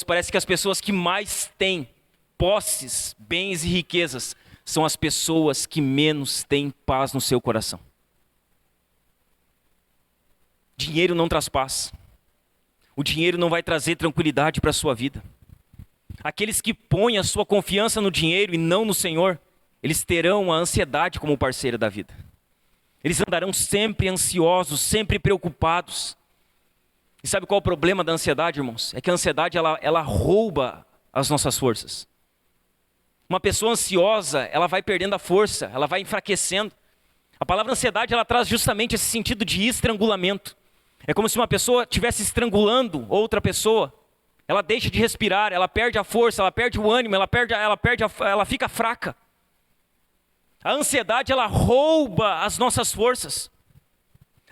Speaker 1: parece que as pessoas que mais têm posses, bens e riquezas, são as pessoas que menos têm paz no seu coração. Dinheiro não traz paz. O dinheiro não vai trazer tranquilidade para a sua vida. Aqueles que põem a sua confiança no dinheiro e não no Senhor, eles terão a ansiedade como parceira da vida. Eles andarão sempre ansiosos, sempre preocupados. E sabe qual é o problema da ansiedade, irmãos? É que a ansiedade, ela rouba as nossas forças. Uma pessoa ansiosa, ela vai perdendo a força, ela vai enfraquecendo. A palavra ansiedade, ela traz justamente esse sentido de estrangulamento. É como se uma pessoa estivesse estrangulando outra pessoa. Ela deixa de respirar, ela perde a força, ela perde o ânimo, ela fica fraca. A ansiedade, ela rouba as nossas forças.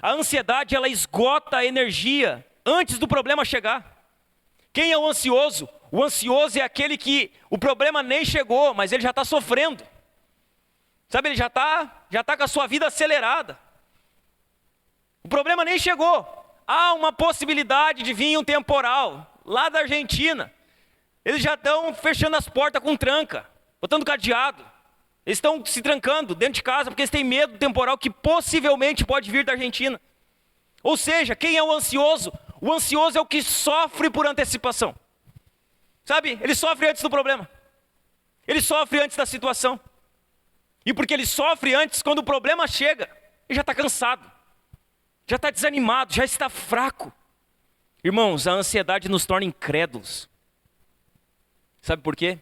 Speaker 1: A ansiedade, ela esgota a energia antes do problema chegar. Quem é o ansioso? O ansioso é aquele que o problema nem chegou, mas ele já está sofrendo. Sabe, ele já tá com a sua vida acelerada. O problema nem chegou. Há uma possibilidade de vir um temporal lá da Argentina. Eles já estão fechando as portas com tranca, botando cadeado. Eles estão se trancando dentro de casa porque eles têm medo do temporal que possivelmente pode vir da Argentina. Ou seja, quem é o ansioso? O ansioso é o que sofre por antecipação. Sabe, ele sofre antes do problema. Ele sofre antes da situação. E porque ele sofre antes, quando o problema chega, ele já está cansado. Já está desanimado, já está fraco. Irmãos, a ansiedade nos torna incrédulos. Sabe por quê?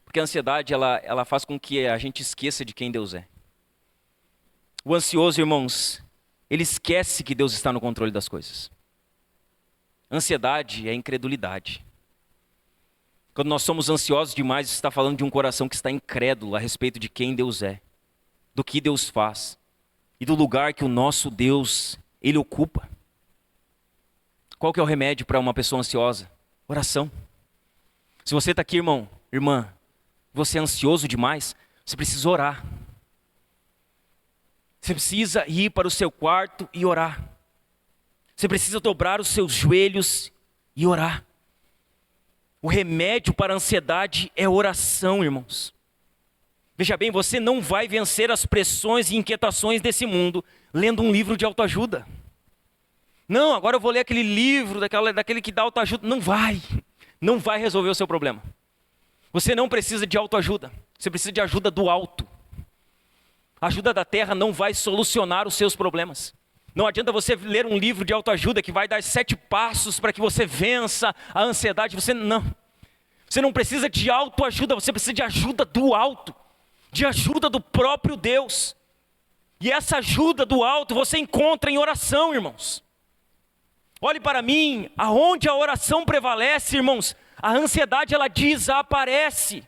Speaker 1: Porque a ansiedade, ela faz com que a gente esqueça de quem Deus é. O ansioso, irmãos, ele esquece que Deus está no controle das coisas. Ansiedade é incredulidade. Quando nós somos ansiosos demais, isso está falando de um coração que está incrédulo a respeito de quem Deus é, do que Deus faz e do lugar que o nosso Deus, Ele ocupa. Qual que é o remédio para uma pessoa ansiosa? Oração. Se você está aqui, irmão, irmã, você é ansioso demais, você precisa orar. Você precisa ir para o seu quarto e orar. Você precisa dobrar os seus joelhos e orar. O remédio para a ansiedade é oração, irmãos. Veja bem, você não vai vencer as pressões e inquietações desse mundo lendo um livro de autoajuda. Não, agora eu vou ler aquele livro, daquele que dá autoajuda. Não vai resolver o seu problema. Você não precisa de autoajuda. Você precisa de ajuda do alto. A ajuda da terra não vai solucionar os seus problemas. Não adianta você ler um livro de autoajuda que vai dar 7 passos para que você vença a ansiedade. Você não precisa de autoajuda, você precisa de ajuda do alto, de ajuda do próprio Deus. E essa ajuda do alto você encontra em oração, irmãos. Olhe para mim, aonde a oração prevalece, irmãos, a ansiedade ela desaparece.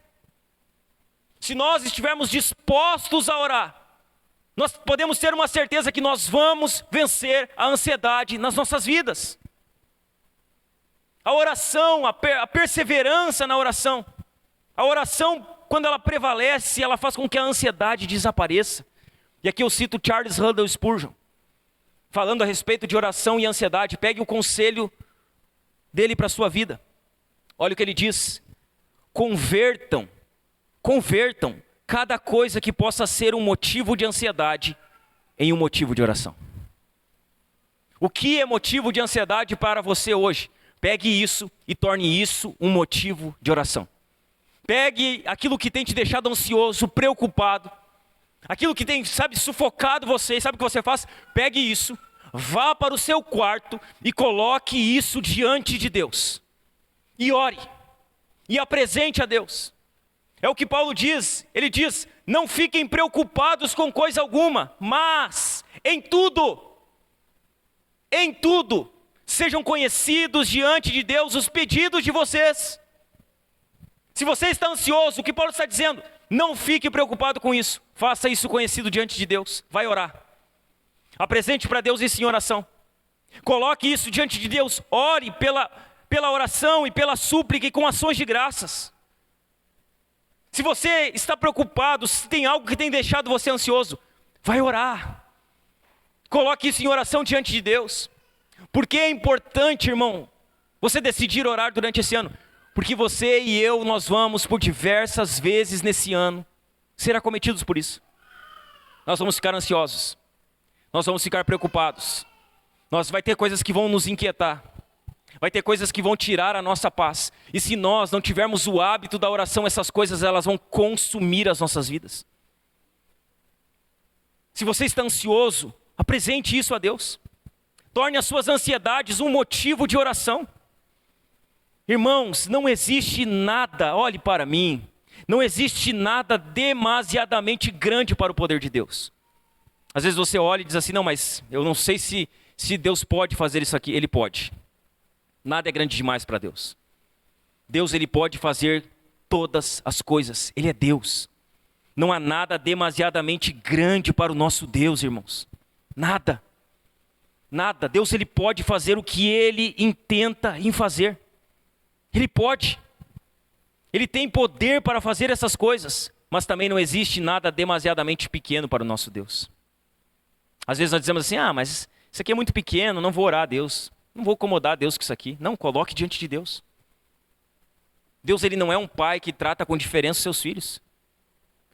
Speaker 1: Se nós estivermos dispostos a orar, nós podemos ter uma certeza que nós vamos vencer a ansiedade nas nossas vidas. A oração, a perseverança na oração. A oração, quando ela prevalece, ela faz com que a ansiedade desapareça. E aqui eu cito Charles Haddon Spurgeon, falando a respeito de oração e ansiedade. Pegue o conselho dele para a sua vida. Olha o que ele diz: convertam cada coisa que possa ser um motivo de ansiedade em um motivo de oração. O que é motivo de ansiedade para você hoje? Pegue isso e torne isso um motivo de oração. Pegue aquilo que tem te deixado ansioso, preocupado, aquilo que tem, sufocado você. Sabe o que você faz? Pegue isso, vá para o seu quarto e coloque isso diante de Deus. E ore, e apresente a Deus. É o que Paulo diz, ele diz: não fiquem preocupados com coisa alguma, mas em tudo, sejam conhecidos diante de Deus os pedidos de vocês. Se você está ansioso, o que Paulo está dizendo? Não fique preocupado com isso, faça isso conhecido diante de Deus, vai orar. Apresente para Deus isso em oração. Coloque isso diante de Deus, ore pela oração e pela súplica e com ações de graças. Se você está preocupado, se tem algo que tem deixado você ansioso, vai orar. Coloque isso em oração diante de Deus. Por que é importante, irmão, você decidir orar durante esse ano? Porque você e eu, nós vamos por diversas vezes nesse ano ser acometidos por isso. Nós vamos ficar ansiosos. Nós vamos ficar preocupados. Vai ter coisas que vão nos inquietar. Vai ter coisas que vão tirar a nossa paz. E se nós não tivermos o hábito da oração, essas coisas elas vão consumir as nossas vidas. Se você está ansioso, apresente isso a Deus. Torne as suas ansiedades um motivo de oração. Irmãos, não existe nada, olhe para mim, não existe nada demasiadamente grande para o poder de Deus. Às vezes você olha e diz assim: não, mas eu não sei se Deus pode fazer isso aqui. Ele pode. Nada é grande demais para Deus. Deus, ele pode fazer todas as coisas. Ele é Deus. Não há nada demasiadamente grande para o nosso Deus, irmãos. Nada. Nada. Deus, ele pode fazer o que ele intenta em fazer. Ele pode. Ele tem poder para fazer essas coisas. Mas também não existe nada demasiadamente pequeno para o nosso Deus. Às vezes nós dizemos assim: ah, mas isso aqui é muito pequeno, não vou orar a Deus. Não vou incomodar Deus com isso aqui. Não, coloque diante de Deus. Deus, ele não é um pai que trata com diferença os seus filhos.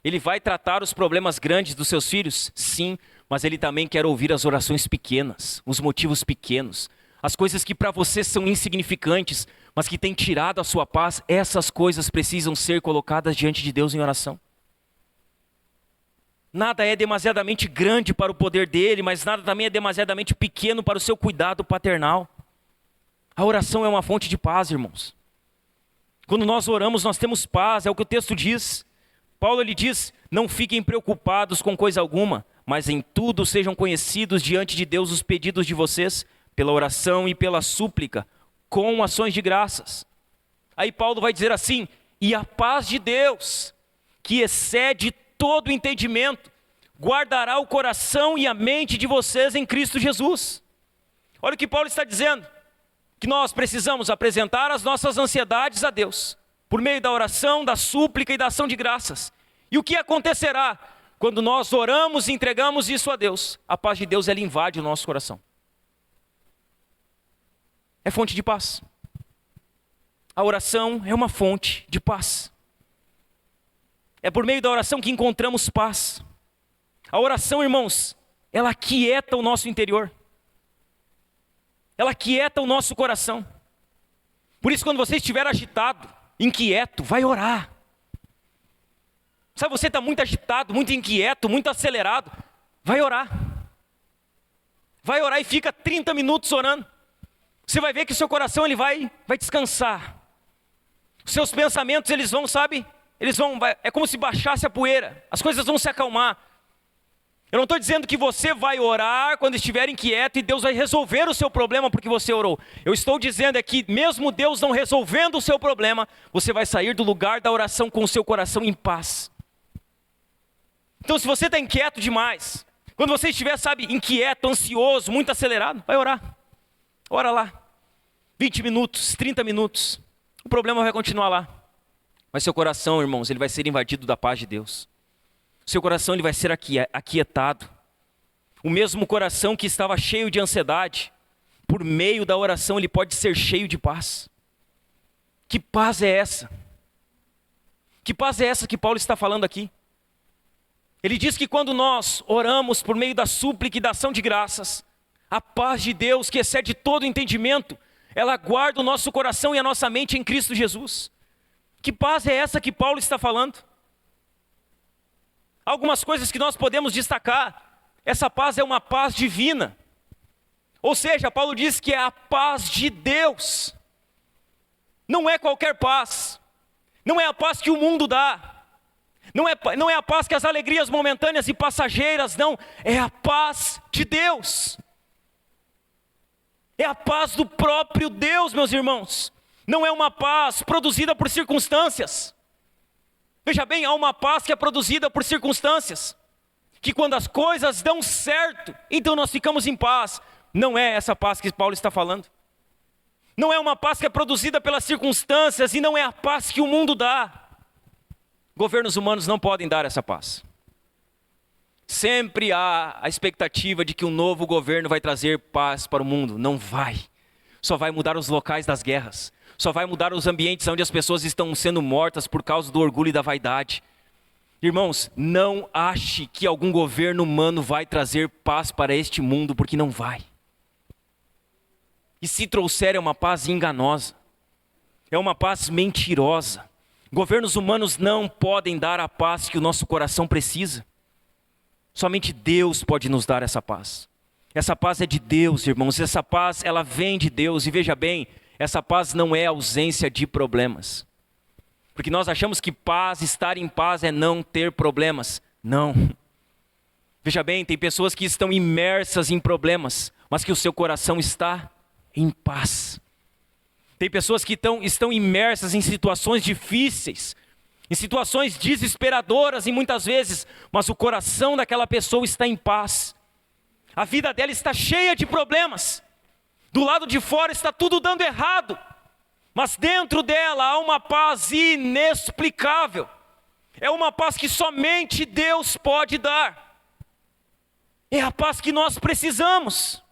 Speaker 1: Ele vai tratar os problemas grandes dos seus filhos? Sim, mas ele também quer ouvir as orações pequenas, os motivos pequenos, as coisas que para você são insignificantes, mas que têm tirado a sua paz. Essas coisas precisam ser colocadas diante de Deus em oração. Nada é demasiadamente grande para o poder dele, mas nada também é demasiadamente pequeno para o seu cuidado paternal. A oração é uma fonte de paz, irmãos. Quando nós oramos, nós temos paz, é o que o texto diz. Paulo, ele diz: não fiquem preocupados com coisa alguma, mas em tudo sejam conhecidos diante de Deus os pedidos de vocês, pela oração e pela súplica, com ações de graças. Aí Paulo vai dizer assim: e a paz de Deus, que excede todo entendimento, guardará o coração e a mente de vocês em Cristo Jesus. Olha o que Paulo está dizendo: que nós precisamos apresentar as nossas ansiedades a Deus, por meio da oração, da súplica e da ação de graças. E o que acontecerá quando nós oramos e entregamos isso a Deus? A paz de Deus, ela invade o nosso coração. É fonte de paz. A oração é uma fonte de paz. É por meio da oração que encontramos paz. A oração, irmãos, ela aquieta o nosso interior. Ela aquieta o nosso coração. Por isso, quando você estiver agitado, inquieto, vai orar. Sabe, você está muito agitado, muito inquieto, muito acelerado. Vai orar. Vai orar e fica 30 minutos orando. Você vai ver que o seu coração ele vai descansar. Os seus pensamentos eles vão, sabe? É como se baixasse a poeira. As coisas vão se acalmar. Eu não estou dizendo que você vai orar quando estiver inquieto e Deus vai resolver o seu problema porque você orou. Eu estou dizendo é que mesmo Deus não resolvendo o seu problema, você vai sair do lugar da oração com o seu coração em paz. Então se você está inquieto demais, quando você estiver, sabe, inquieto, ansioso, muito acelerado, vai orar. Ora lá. 20 minutos, 30 minutos. O problema vai continuar lá. Mas seu coração, irmãos, ele vai ser invadido da paz de Deus. Seu coração ele vai ser aquietado. O mesmo coração que estava cheio de ansiedade, por meio da oração ele pode ser cheio de paz. Que paz é essa? Que paz é essa que Paulo está falando aqui? Ele diz que quando nós oramos por meio da súplica e da ação de graças, a paz de Deus que excede todo entendimento, ela guarda o nosso coração e a nossa mente em Cristo Jesus. Que paz é essa que Paulo está falando? Algumas coisas que nós podemos destacar. Essa paz é uma paz divina. Ou seja, Paulo diz que é a paz de Deus. Não é qualquer paz. Não é a paz que o mundo dá. Não é a paz que as alegrias momentâneas e passageiras dão. É a paz de Deus. É a paz do próprio Deus, meus irmãos. Não é uma paz produzida por circunstâncias. Veja bem, há uma paz que é produzida por circunstâncias. Que quando as coisas dão certo, então nós ficamos em paz. Não é essa paz que Paulo está falando. Não é uma paz que é produzida pelas circunstâncias e não é a paz que o mundo dá. Governos humanos não podem dar essa paz. Sempre há a expectativa de que um novo governo vai trazer paz para o mundo. Não vai. Só vai mudar os locais das guerras. Só vai mudar os ambientes onde as pessoas estão sendo mortas por causa do orgulho e da vaidade. Irmãos, não ache que algum governo humano vai trazer paz para este mundo, porque não vai. E se trouxer é uma paz enganosa. É uma paz mentirosa. Governos humanos não podem dar a paz que o nosso coração precisa. Somente Deus pode nos dar essa paz. Essa paz é de Deus, irmãos. Essa paz, ela vem de Deus. E veja bem, essa paz não é ausência de problemas. Porque nós achamos que paz, estar em paz é não ter problemas. Não. Veja bem, tem pessoas que estão imersas em problemas, mas que o seu coração está em paz. Tem pessoas que estão imersas em situações difíceis, em situações desesperadoras e muitas vezes, mas o coração daquela pessoa está em paz. A vida dela está cheia de problemas. Do lado de fora está tudo dando errado, mas dentro dela há uma paz inexplicável. É uma paz que somente Deus pode dar. É a paz que nós precisamos.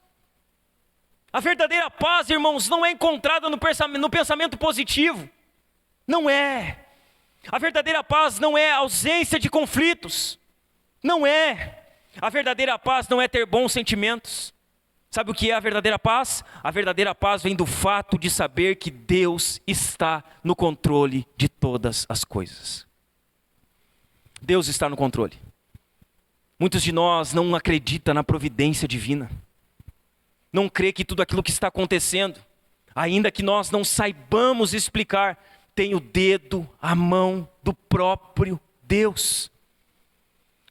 Speaker 1: A verdadeira paz, irmãos, não é encontrada no pensamento positivo. Não é. A verdadeira paz não é ausência de conflitos. Não é. A verdadeira paz não é ter bons sentimentos. Sabe o que é a verdadeira paz? A verdadeira paz vem do fato de saber que Deus está no controle de todas as coisas. Deus está no controle. Muitos de nós não acreditam na providência divina. Não crê que tudo aquilo que está acontecendo, ainda que nós não saibamos explicar, tem o dedo, a mão do próprio Deus.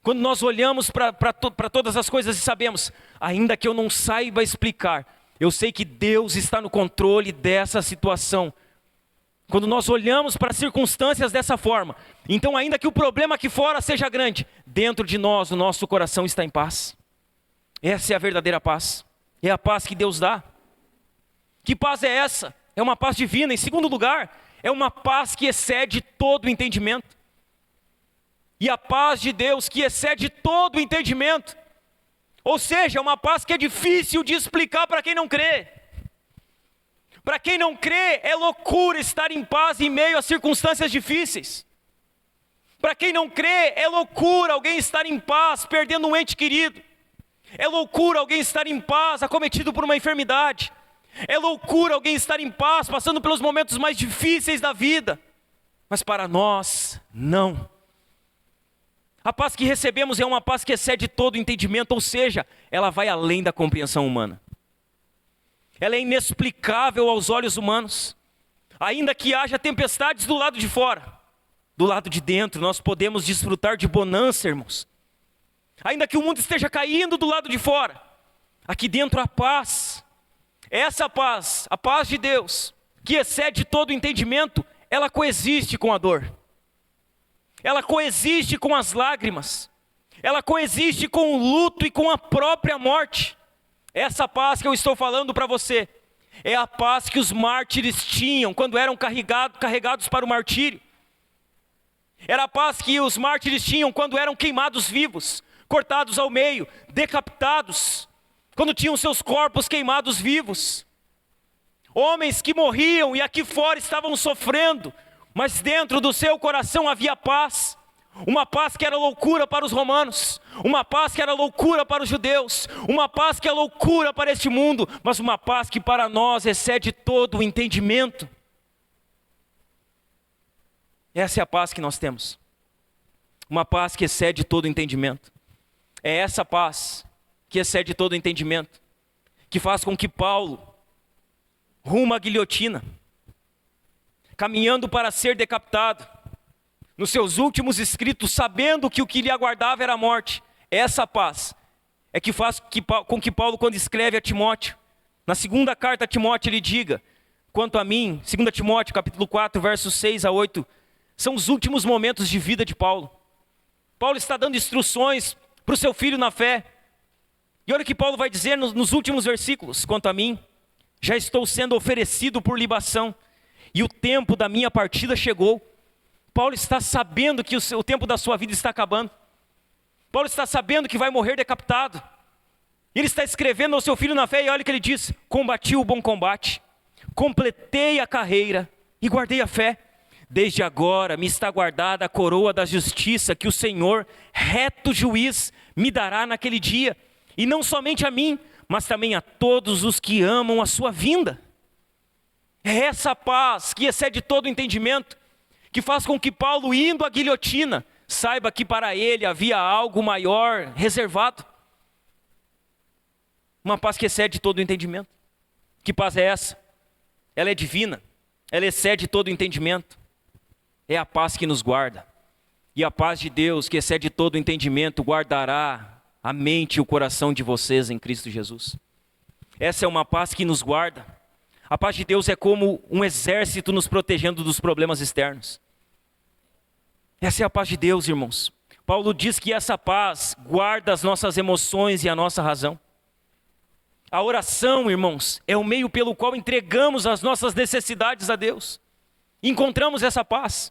Speaker 1: Quando nós olhamos para todas as coisas e sabemos, ainda que eu não saiba explicar, eu sei que Deus está no controle dessa situação. Quando nós olhamos para as circunstâncias dessa forma, então ainda que o problema aqui fora seja grande, dentro de nós o nosso coração está em paz. Essa é a verdadeira paz. É a paz que Deus dá. Que paz é essa? É uma paz divina. Em segundo lugar, é uma paz que excede todo o entendimento. E a paz de Deus que excede todo o entendimento. Ou seja, é uma paz que é difícil de explicar para quem não crê. Para quem não crê, é loucura estar em paz em meio a circunstâncias difíceis. Para quem não crê, é loucura alguém estar em paz perdendo um ente querido. É loucura alguém estar em paz acometido por uma enfermidade. É loucura alguém estar em paz passando pelos momentos mais difíceis da vida. Mas para nós, não. A paz que recebemos é uma paz que excede todo entendimento, ou seja, ela vai além da compreensão humana. Ela é inexplicável aos olhos humanos. Ainda que haja tempestades do lado de fora, do lado de dentro nós podemos desfrutar de bonança, irmãos. Ainda que o mundo esteja caindo do lado de fora, aqui dentro há paz. Essa paz, a paz de Deus, que excede todo entendimento, ela coexiste com a dor. Ela coexiste com as lágrimas. Ela coexiste com o luto e com a própria morte. Essa paz que eu estou falando para você, é a paz que os mártires tinham quando eram carregados para o martírio. Era a paz que os mártires tinham quando eram queimados vivos, cortados ao meio, decapitados, quando tinham seus corpos queimados vivos. Homens que morriam e aqui fora estavam sofrendo, mas dentro do seu coração havia paz. Uma paz que era loucura para os romanos, uma paz que era loucura para os judeus, uma paz que é loucura para este mundo, mas uma paz que para nós excede todo o entendimento. Essa é a paz que nós temos, uma paz que excede todo o entendimento. É essa paz que excede todo o entendimento, que faz com que Paulo, rumo à guilhotina, caminhando para ser decapitado, nos seus últimos escritos, sabendo que o que lhe aguardava era a morte, essa paz é que faz com que Paulo, quando escreve a Timóteo, na segunda carta a Timóteo, ele diga: quanto a mim, 2 Timóteo capítulo 4, versos 6 a 8, são os últimos momentos de vida de Paulo. Paulo está dando instruções para o seu filho na fé, e olha o que Paulo vai dizer nos últimos versículos: quanto a mim, já estou sendo oferecido por libação, e o tempo da minha partida chegou. Paulo está sabendo que o tempo da sua vida está acabando. Paulo está sabendo que vai morrer decapitado. Ele está escrevendo ao seu filho na fé, e olha o que ele diz: combati o bom combate, completei a carreira e guardei a fé. Desde agora me está guardada a coroa da justiça, que o Senhor, reto juiz, me dará naquele dia. E não somente a mim, mas também a todos os que amam a sua vinda. É essa paz que excede todo o entendimento, que faz com que Paulo, indo à guilhotina, saiba que para ele havia algo maior reservado. Uma paz que excede todo o entendimento. Que paz é essa? Ela é divina, ela excede todo o entendimento. É a paz que nos guarda. E a paz de Deus, que excede todo o entendimento, guardará a mente e o coração de vocês em Cristo Jesus. Essa é uma paz que nos guarda. A paz de Deus é como um exército nos protegendo dos problemas externos. Essa é a paz de Deus, irmãos. Paulo diz que essa paz guarda as nossas emoções e a nossa razão. A oração, irmãos, é o meio pelo qual entregamos as nossas necessidades a Deus. Encontramos essa paz.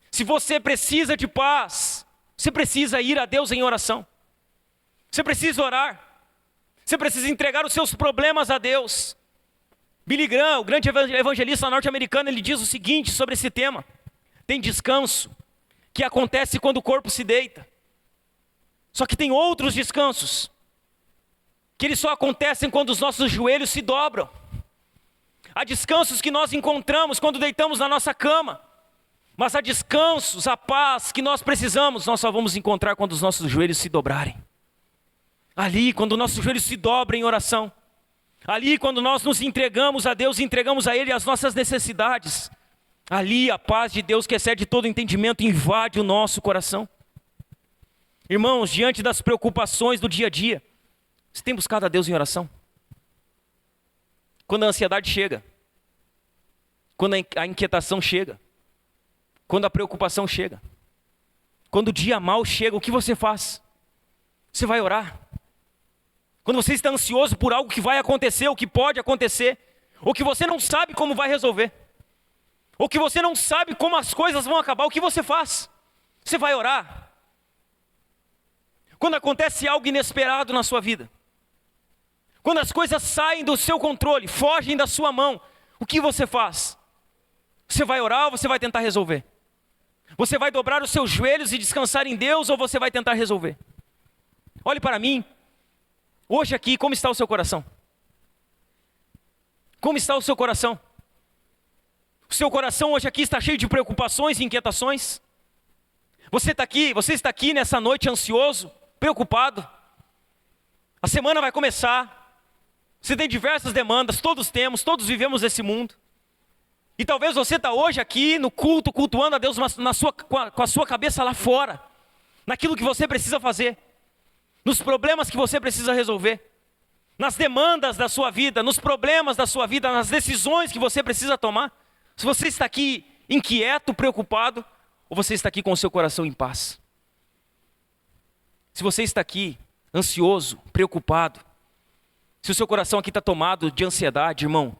Speaker 1: Se você precisa de paz, você precisa ir a Deus em oração. Você precisa orar. Você precisa entregar os seus problemas a Deus. Billy Graham, o grande evangelista norte-americano, ele diz o seguinte sobre esse tema: tem descanso que acontece quando o corpo se deita. Só que tem outros descansos que eles só acontecem quando os nossos joelhos se dobram. Há descansos que nós encontramos quando deitamos na nossa cama. Mas há descansos, a paz que nós precisamos, nós só vamos encontrar quando os nossos joelhos se dobrarem. Ali, quando os nossos joelhos se dobram em oração. Ali, quando nós nos entregamos a Deus, entregamos a Ele as nossas necessidades. Ali, a paz de Deus, que excede todo entendimento, invade o nosso coração. Irmãos, diante das preocupações do dia a dia, você tem buscado a Deus em oração? Quando a ansiedade chega, quando a inquietação chega, quando a preocupação chega, quando o dia mal chega, o que você faz? Você vai orar. Quando você está ansioso por algo que vai acontecer, ou que pode acontecer, ou que você não sabe como vai resolver, ou que você não sabe como as coisas vão acabar, o que você faz? Você vai orar. Quando acontece algo inesperado na sua vida, quando as coisas saem do seu controle, fogem da sua mão, o que você faz? Você vai orar ou você vai tentar resolver? Você vai dobrar os seus joelhos e descansar em Deus, ou você vai tentar resolver? Olhe para mim. Hoje aqui, como está o seu coração? Como está o seu coração? O seu coração hoje aqui está cheio de preocupações e inquietações? Você está aqui nessa noite ansioso, preocupado. A semana vai começar. Você tem diversas demandas, todos temos, todos vivemos nesse mundo. E talvez você está hoje aqui no culto, cultuando a Deus com a sua cabeça lá fora. Naquilo que você precisa fazer. Nos problemas que você precisa resolver. Nas demandas da sua vida, nos problemas da sua vida, nas decisões que você precisa tomar. Se você está aqui inquieto, preocupado, ou você está aqui com o seu coração em paz? Se você está aqui ansioso, preocupado, se o seu coração aqui está tomado de ansiedade, irmão,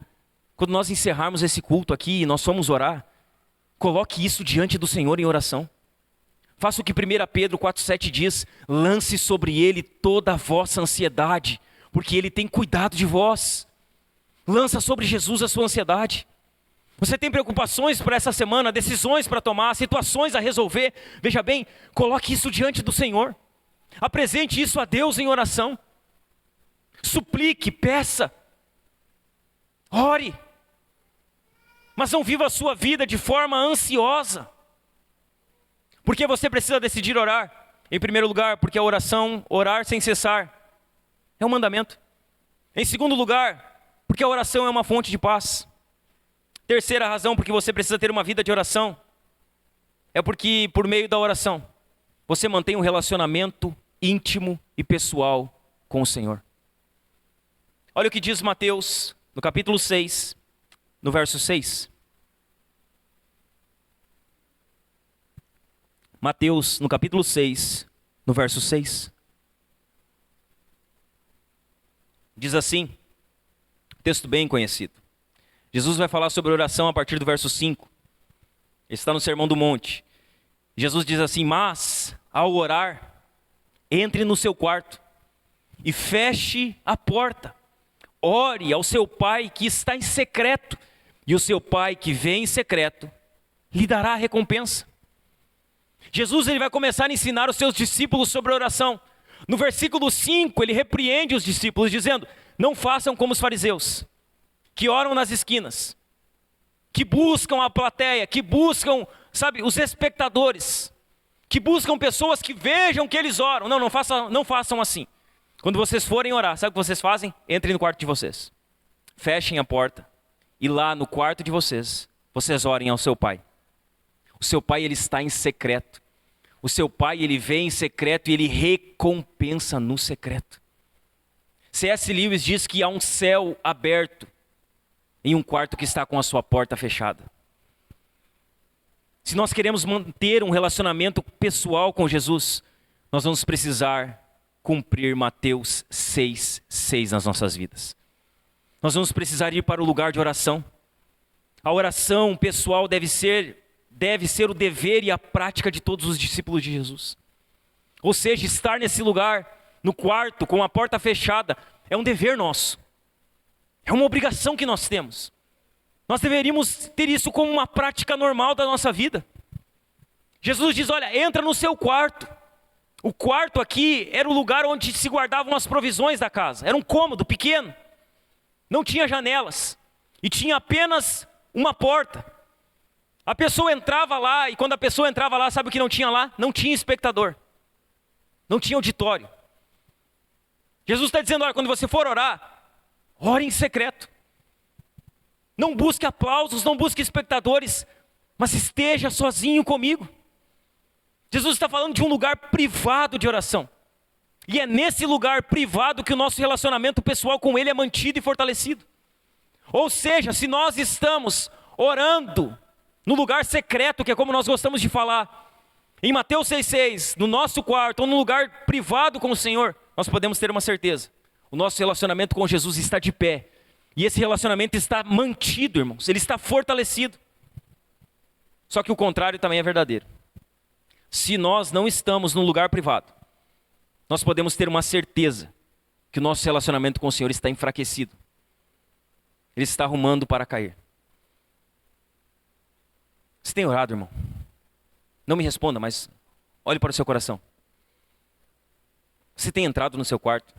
Speaker 1: quando nós encerrarmos esse culto aqui e nós formos orar, coloque isso diante do Senhor em oração. Faça o que 1 Pedro 4,7 diz: lance sobre Ele toda a vossa ansiedade, porque Ele tem cuidado de vós. Lança sobre Jesus a sua ansiedade. Você tem preocupações para essa semana, decisões para tomar, situações a resolver. Veja bem, coloque isso diante do Senhor. Apresente isso a Deus em oração. Suplique, peça. Ore. Mas não viva a sua vida de forma ansiosa. Porque você precisa decidir orar. Em primeiro lugar, porque a oração, orar sem cessar, é um mandamento. Em segundo lugar, porque a oração é uma fonte de paz. Terceira razão porque você precisa ter uma vida de oração é porque por meio da oração você mantém um relacionamento íntimo e pessoal com o Senhor. Olha o que diz Mateus no capítulo 6, no verso 6. Mateus no capítulo 6, no verso 6. Diz assim, texto bem conhecido. Jesus vai falar sobre oração a partir do verso 5. Ele está no Sermão do Monte. Jesus diz assim: mas, ao orar, entre no seu quarto e feche a porta. Ore ao seu Pai que está em secreto, e o seu Pai que vem em secreto lhe dará a recompensa. Jesus ele vai começar a ensinar os seus discípulos sobre oração. No versículo 5, ele repreende os discípulos dizendo: não façam como os fariseus, que oram nas esquinas, que buscam a plateia, que buscam, os espectadores, que buscam pessoas que vejam que eles oram. Não façam assim. Quando vocês forem orar, sabe o que vocês fazem? Entrem no quarto de vocês, fechem a porta, e lá no quarto de vocês, vocês orem ao seu Pai. O seu Pai, ele está em secreto. O seu Pai, ele vem em secreto e ele recompensa no secreto. C.S. Lewis diz que há um céu aberto em um quarto que está com a sua porta fechada. Se nós queremos manter um relacionamento pessoal com Jesus, nós vamos precisar cumprir Mateus 6,6 nas nossas vidas. Nós vamos precisar ir para o lugar de oração. A oração pessoal deve ser o dever e a prática de todos os discípulos de Jesus. Ou seja, estar nesse lugar, no quarto, com a porta fechada, é um dever nosso. É uma obrigação que nós temos. Nós deveríamos ter isso como uma prática normal da nossa vida. Jesus diz: olha, entra no seu quarto. O quarto aqui era o lugar onde se guardavam as provisões da casa. Era um cômodo pequeno. Não tinha janelas. E tinha apenas uma porta. A pessoa entrava lá, e quando a pessoa entrava lá, sabe o que não tinha lá? Não tinha espectador. Não tinha auditório. Jesus está dizendo: olha, quando você for orar, ore em secreto. Não busque aplausos, não busque espectadores, mas esteja sozinho comigo. Jesus está falando de um lugar privado de oração. E é nesse lugar privado que o nosso relacionamento pessoal com Ele é mantido e fortalecido. Ou seja, se nós estamos orando no lugar secreto, que é como nós gostamos de falar, em Mateus 6,6, no nosso quarto, ou no lugar privado com o Senhor, nós podemos ter uma certeza: o nosso relacionamento com Jesus está de pé. E esse relacionamento está mantido, irmãos. Ele está fortalecido. Só que o contrário também é verdadeiro. Se nós não estamos num lugar privado, nós podemos ter uma certeza que o nosso relacionamento com o Senhor está enfraquecido. Ele está arrumando para cair. Você tem orado, irmão? Não me responda, mas olhe para o seu coração. Você tem entrado no seu quarto?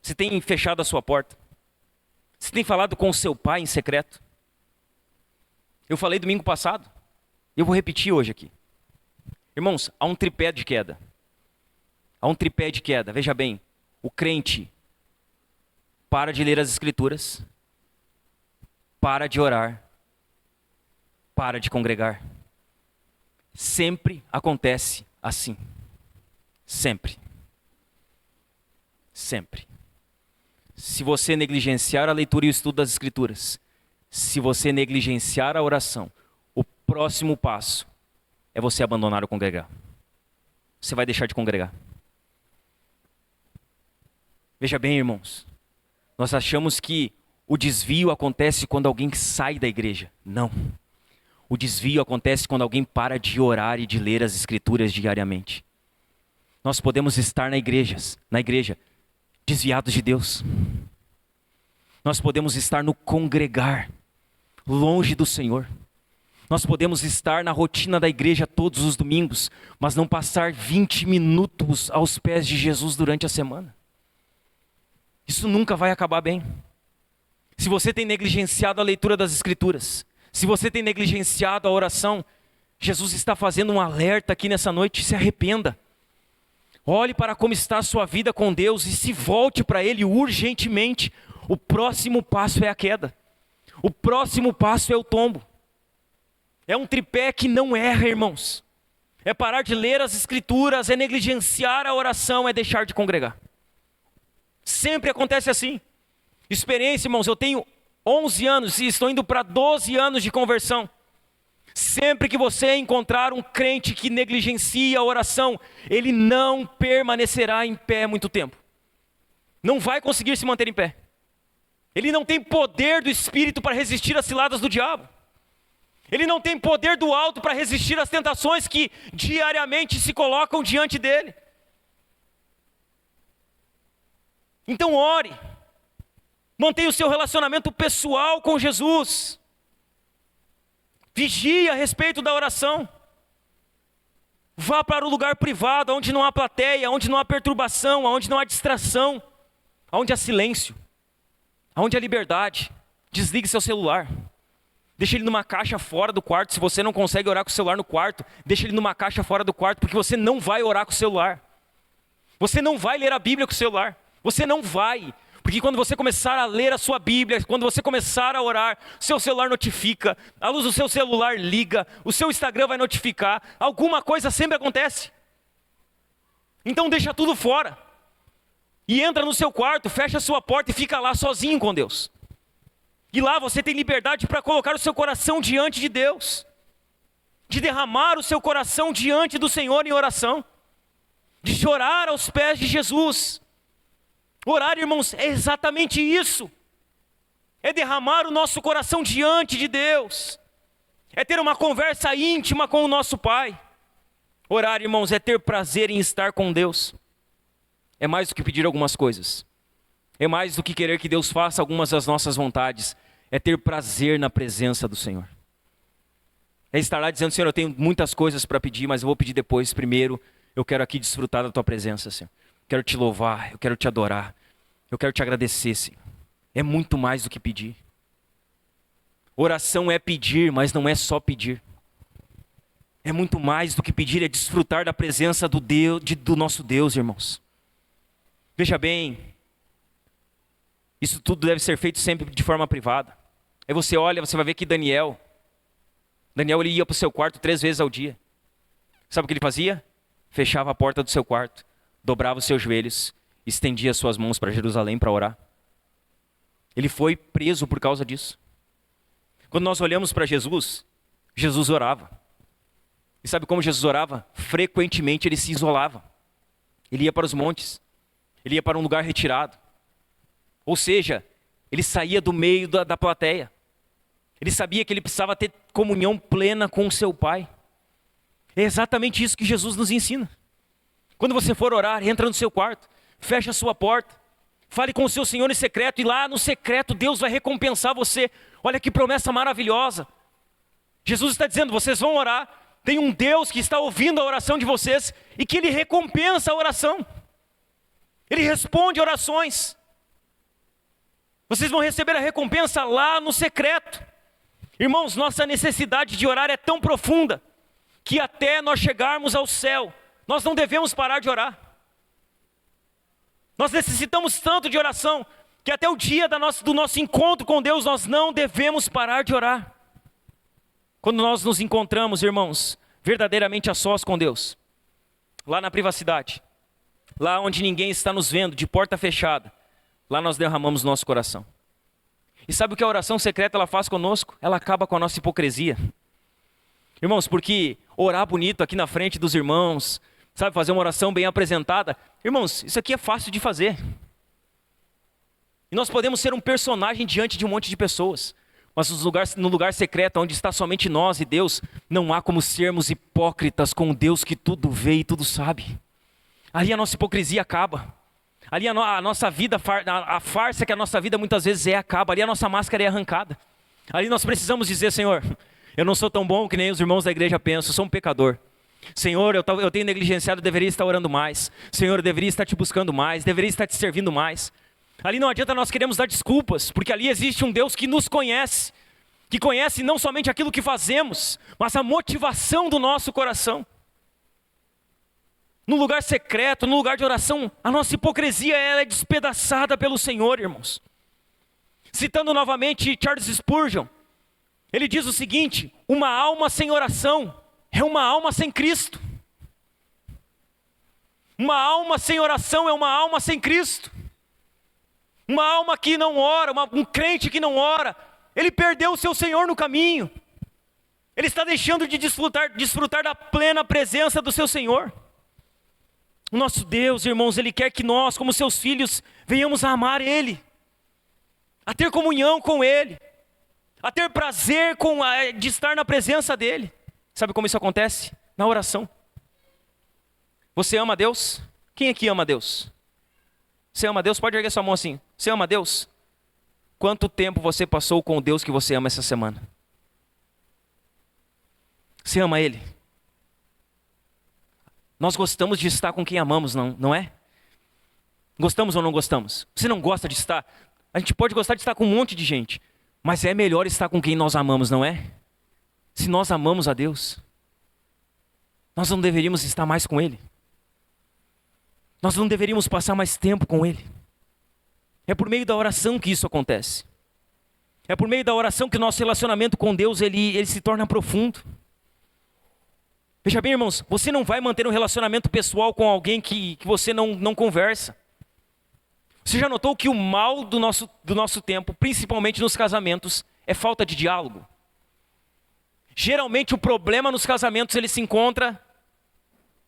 Speaker 1: Você tem fechado a sua porta? Você tem falado com o seu Pai em secreto? Eu falei domingo passado. Eu vou repetir hoje aqui. Irmãos, há um tripé de queda. Há um tripé de queda. Veja bem, o crente para de ler as Escrituras, para de orar, para de congregar. Sempre acontece assim. Sempre. Sempre. Se você negligenciar a leitura e o estudo das Escrituras, se você negligenciar a oração, o próximo passo é você abandonar o congregar. Você vai deixar de congregar. Veja bem, irmãos, nós achamos que o desvio acontece quando alguém sai da igreja. Não. O desvio acontece quando alguém para de orar e de ler as Escrituras diariamente. Nós podemos estar na igreja desviados de Deus. Nós podemos estar no congregar, longe do Senhor. Nós podemos estar na rotina da igreja todos os domingos, mas não passar 20 minutos aos pés de Jesus durante a semana. Isso nunca vai acabar bem. Se você tem negligenciado a leitura das Escrituras, se você tem negligenciado a oração, Jesus está fazendo um alerta aqui nessa noite: se arrependa. Olhe para como está a sua vida com Deus e se volte para Ele urgentemente. O próximo passo é a queda. O próximo passo é o tombo. É um tripé que não erra, irmãos. É parar de ler as Escrituras, é negligenciar a oração, é deixar de congregar. Sempre acontece assim. Experiência, irmãos, eu tenho 11 anos e estou indo para 12 anos de conversão. Sempre que você encontrar um crente que negligencia a oração, ele não permanecerá em pé muito tempo. Não vai conseguir se manter em pé. Ele não tem poder do Espírito para resistir às ciladas do diabo. Ele não tem poder do alto para resistir às tentações que diariamente se colocam diante dele. Então ore. Mantenha o seu relacionamento pessoal com Jesus. Vigie a respeito da oração. Vá para o lugar privado, onde não há plateia, onde não há perturbação, onde não há distração, onde há silêncio, onde há liberdade. Desligue seu celular. Deixe ele numa caixa fora do quarto. Se você não consegue orar com o celular no quarto, deixe ele numa caixa fora do quarto, porque você não vai orar com o celular. Você não vai ler a Bíblia com o celular. Você não vai. Porque quando você começar a ler a sua Bíblia, quando você começar a orar, seu celular notifica, a luz do seu celular liga, o seu Instagram vai notificar, alguma coisa sempre acontece. Então deixa tudo fora. E entra no seu quarto, fecha a sua porta e fica lá sozinho com Deus. E lá você tem liberdade para colocar o seu coração diante de Deus. De derramar o seu coração diante do Senhor em oração. De chorar aos pés de Jesus. Orar, irmãos, é exatamente isso. É derramar o nosso coração diante de Deus. É ter uma conversa íntima com o nosso Pai. Orar, irmãos, é ter prazer em estar com Deus. É mais do que pedir algumas coisas. É mais do que querer que Deus faça algumas das nossas vontades. É ter prazer na presença do Senhor. É estar lá dizendo: Senhor, eu tenho muitas coisas para pedir, mas eu vou pedir depois. Primeiro, eu quero aqui desfrutar da Tua presença, Senhor. Quero te louvar, eu quero te adorar, eu quero te agradecer, Senhor. É muito mais do que pedir. Oração é pedir, mas não é só pedir. É muito mais do que pedir, é desfrutar da presença do nosso Deus, irmãos. Veja bem, isso tudo deve ser feito sempre de forma privada. Aí você olha, você vai ver que Daniel ele ia para o seu quarto 3 vezes ao dia. Sabe o que ele fazia? Fechava a porta do seu quarto, dobrava os seus joelhos, estendia suas mãos para Jerusalém para orar. Ele foi preso por causa disso. Quando nós olhamos para Jesus, Jesus orava. E sabe como Jesus orava? Frequentemente ele se isolava. Ele ia para os montes. Ele ia para um lugar retirado. Ou seja, ele saía do meio da plateia. Ele sabia que ele precisava ter comunhão plena com o seu Pai. É exatamente isso que Jesus nos ensina. Quando você for orar, entra no seu quarto, fecha a sua porta, fale com o seu Senhor em secreto, e lá no secreto Deus vai recompensar você. Olha que promessa maravilhosa. Jesus está dizendo: vocês vão orar, tem um Deus que está ouvindo a oração de vocês e que Ele recompensa a oração. Ele responde orações. Vocês vão receber a recompensa lá no secreto. Irmãos, nossa necessidade de orar é tão profunda que até nós chegarmos ao céu, nós não devemos parar de orar. Nós necessitamos tanto de oração, que até o dia do nosso encontro com Deus, nós não devemos parar de orar. Quando nós nos encontramos, irmãos, verdadeiramente a sós com Deus, lá na privacidade, lá onde ninguém está nos vendo, de porta fechada, lá nós derramamos nosso coração. E sabe o que a oração secreta ela faz conosco? Ela acaba com a nossa hipocrisia. Irmãos, porque orar bonito aqui na frente dos irmãos, sabe, fazer uma oração bem apresentada, irmãos, isso aqui é fácil de fazer. E nós podemos ser um personagem diante de um monte de pessoas, mas no lugar secreto, onde está somente nós e Deus, não há como sermos hipócritas com o Deus que tudo vê e tudo sabe. Ali a nossa hipocrisia acaba. Ali a nossa vida, a farsa que a nossa vida muitas vezes acaba. Ali a nossa máscara é arrancada. Ali nós precisamos dizer: Senhor, eu não sou tão bom que nem os irmãos da igreja pensam, eu sou um pecador. Senhor, eu tenho negligenciado, eu deveria estar orando mais. Senhor, eu deveria estar te buscando mais, deveria estar te servindo mais. Ali não adianta nós queremos dar desculpas, porque ali existe um Deus que nos conhece, que conhece não somente aquilo que fazemos, mas a motivação do nosso coração. No lugar secreto, no lugar de oração, a nossa hipocrisia ela é despedaçada pelo Senhor, irmãos. Citando novamente Charles Spurgeon, ele diz o seguinte: uma alma sem oração é uma alma sem Cristo. Uma alma sem oração é uma alma sem Cristo. Uma alma que não ora, um crente que não ora, ele perdeu o seu Senhor no caminho. Ele está deixando de desfrutar da plena presença do seu Senhor. O nosso Deus, irmãos, Ele quer que nós, como seus filhos, venhamos a amar Ele, a ter comunhão com Ele, a ter prazer de estar na presença dEle. Sabe como isso acontece? Na oração. Você ama Deus? Quem aqui ama Deus? Você ama Deus? Pode erguer sua mão assim. Você ama Deus? Quanto tempo você passou com o Deus que você ama essa semana? Você ama Ele? Nós gostamos de estar com quem amamos, não é? Gostamos ou não gostamos? Você não gosta de estar? A gente pode gostar de estar com um monte de gente, mas é melhor estar com quem nós amamos, não é? Se nós amamos a Deus, nós não deveríamos estar mais com Ele. Nós não deveríamos passar mais tempo com Ele. É por meio da oração que isso acontece. É por meio da oração que o nosso relacionamento com Deus ele se torna profundo. Veja bem, irmãos, você não vai manter um relacionamento pessoal com alguém que você não conversa. Você já notou que o mal do nosso tempo, principalmente nos casamentos, é falta de diálogo? Geralmente o problema nos casamentos ele se encontra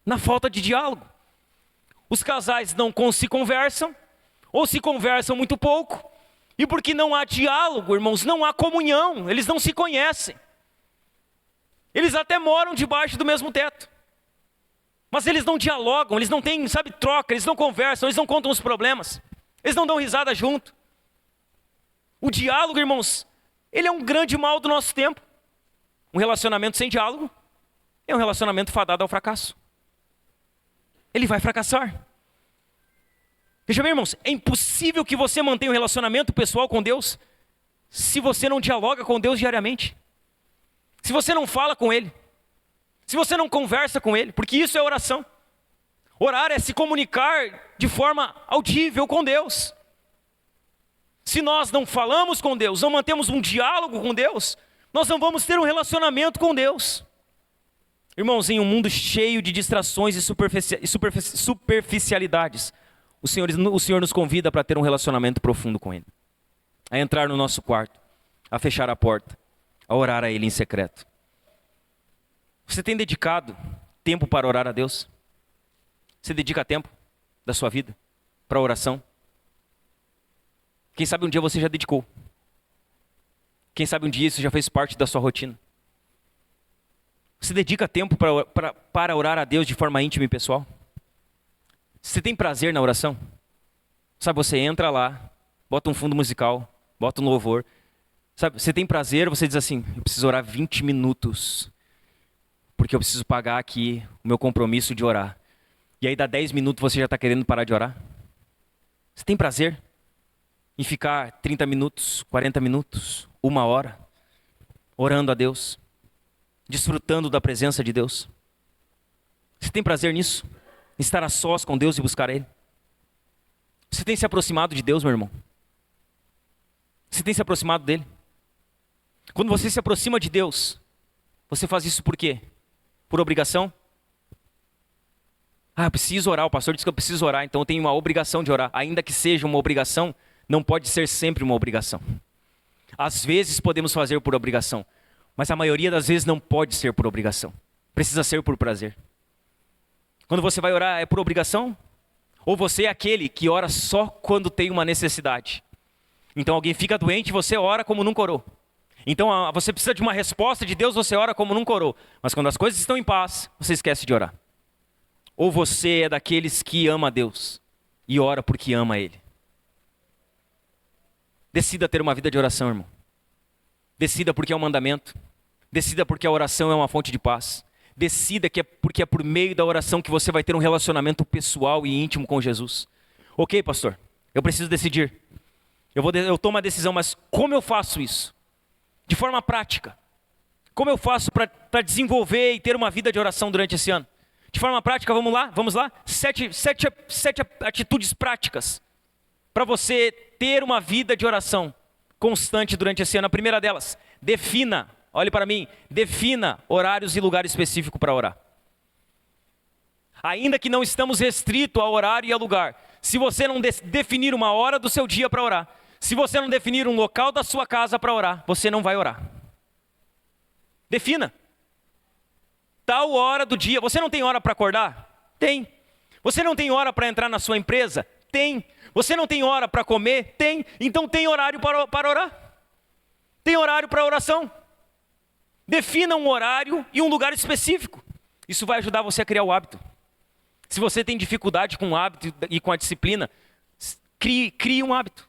Speaker 1: na falta de diálogo. Os casais não se conversam, ou se conversam muito pouco, e porque não há diálogo, irmãos, não há comunhão, eles não se conhecem. Eles até moram debaixo do mesmo teto, mas eles não dialogam, eles não têm, troca, eles não conversam, eles não contam os problemas, eles não dão risada junto. O diálogo, irmãos, ele é um grande mal do nosso tempo. Um relacionamento sem diálogo é um relacionamento fadado ao fracasso. Ele vai fracassar. Veja bem, irmãos, é impossível que você mantenha um relacionamento pessoal com Deus se você não dialoga com Deus diariamente. Se você não fala com Ele. Se você não conversa com Ele, porque isso é oração. Orar é se comunicar de forma audível com Deus. Se nós não falamos com Deus, não mantemos um diálogo com Deus, nós não vamos ter um relacionamento com Deus. Irmãos, em um mundo cheio de distrações e superficialidades, o Senhor nos convida para ter um relacionamento profundo com Ele. A entrar no nosso quarto, a fechar a porta, a orar a Ele em secreto. Você tem dedicado tempo para orar a Deus? Você dedica tempo da sua vida para oração? Quem sabe um dia você já dedicou. Quem sabe um dia isso já fez parte da sua rotina. Você dedica tempo para orar a Deus de forma íntima e pessoal? Você tem prazer na oração? Sabe, você entra lá, bota um fundo musical, bota um louvor. Sabe, você tem prazer, você diz assim: eu preciso orar 20 minutos, porque eu preciso pagar aqui o meu compromisso de orar. E aí dá 10 minutos você já está querendo parar de orar? Você tem prazer em ficar 30 minutos, 40 minutos, 1 hora, orando a Deus? desfrutando da presença de Deus? Você tem prazer nisso? Estar a sós com Deus e buscar Ele? Você tem se aproximado de Deus, meu irmão? Você tem se aproximado dEle? Quando você se aproxima de Deus, você faz isso por quê? Por obrigação? Eu preciso orar, o pastor disse que eu preciso orar, então eu tenho uma obrigação de orar. Ainda que seja uma obrigação, não pode ser sempre uma obrigação. Às vezes podemos fazer por obrigação, mas a maioria das vezes não pode ser por obrigação. Precisa ser por prazer. Quando você vai orar, é por obrigação? Ou você é aquele que ora só quando tem uma necessidade? Então alguém fica doente e você ora como nunca orou. Então você precisa de uma resposta de Deus, você ora como nunca orou. Mas quando as coisas estão em paz, você esquece de orar. Ou você é daqueles que ama a Deus e ora porque ama Ele? Decida ter uma vida de oração, irmão. Decida porque é um mandamento. Decida porque a oração é uma fonte de paz. Decida que porque é por meio da oração que você vai ter um relacionamento pessoal e íntimo com Jesus. Ok, pastor, eu preciso decidir. Eu tomo a decisão, mas como eu faço isso? De forma prática. Como eu faço para desenvolver e ter uma vida de oração durante esse ano? De forma prática, vamos lá? Sete atitudes práticas para você ter uma vida de oração constante durante esse ano. A primeira delas, defina, olhe para mim, defina horários e lugar específico para orar. Ainda que não estamos restritos a horário e a lugar, se você não definir uma hora do seu dia para orar, se você não definir um local da sua casa para orar, você não vai orar. Defina. Tal hora do dia. Você não tem hora para acordar? Tem. Você não tem hora para entrar na sua empresa? Tem. Você não tem hora para comer? Tem. Então tem horário para orar. Tem horário para oração. Defina um horário e um lugar específico. Isso vai ajudar você a criar o hábito. Se você tem dificuldade com o hábito e com a disciplina, crie um hábito.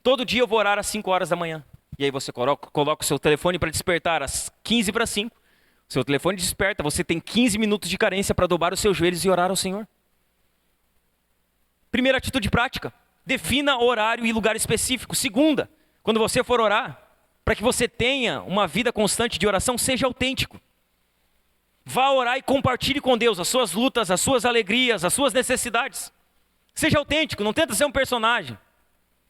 Speaker 1: Todo dia eu vou orar às 5 horas da manhã. E aí você coloca o seu telefone para despertar às 15 para 5. Seu telefone desperta, você tem 15 minutos de carência para dobrar os seus joelhos e orar ao Senhor. Primeira atitude prática, defina horário e lugar específico. Segunda, quando você for orar, para que você tenha uma vida constante de oração, seja autêntico. Vá orar e compartilhe com Deus as suas lutas, as suas alegrias, as suas necessidades. Seja autêntico, não tenta ser um personagem.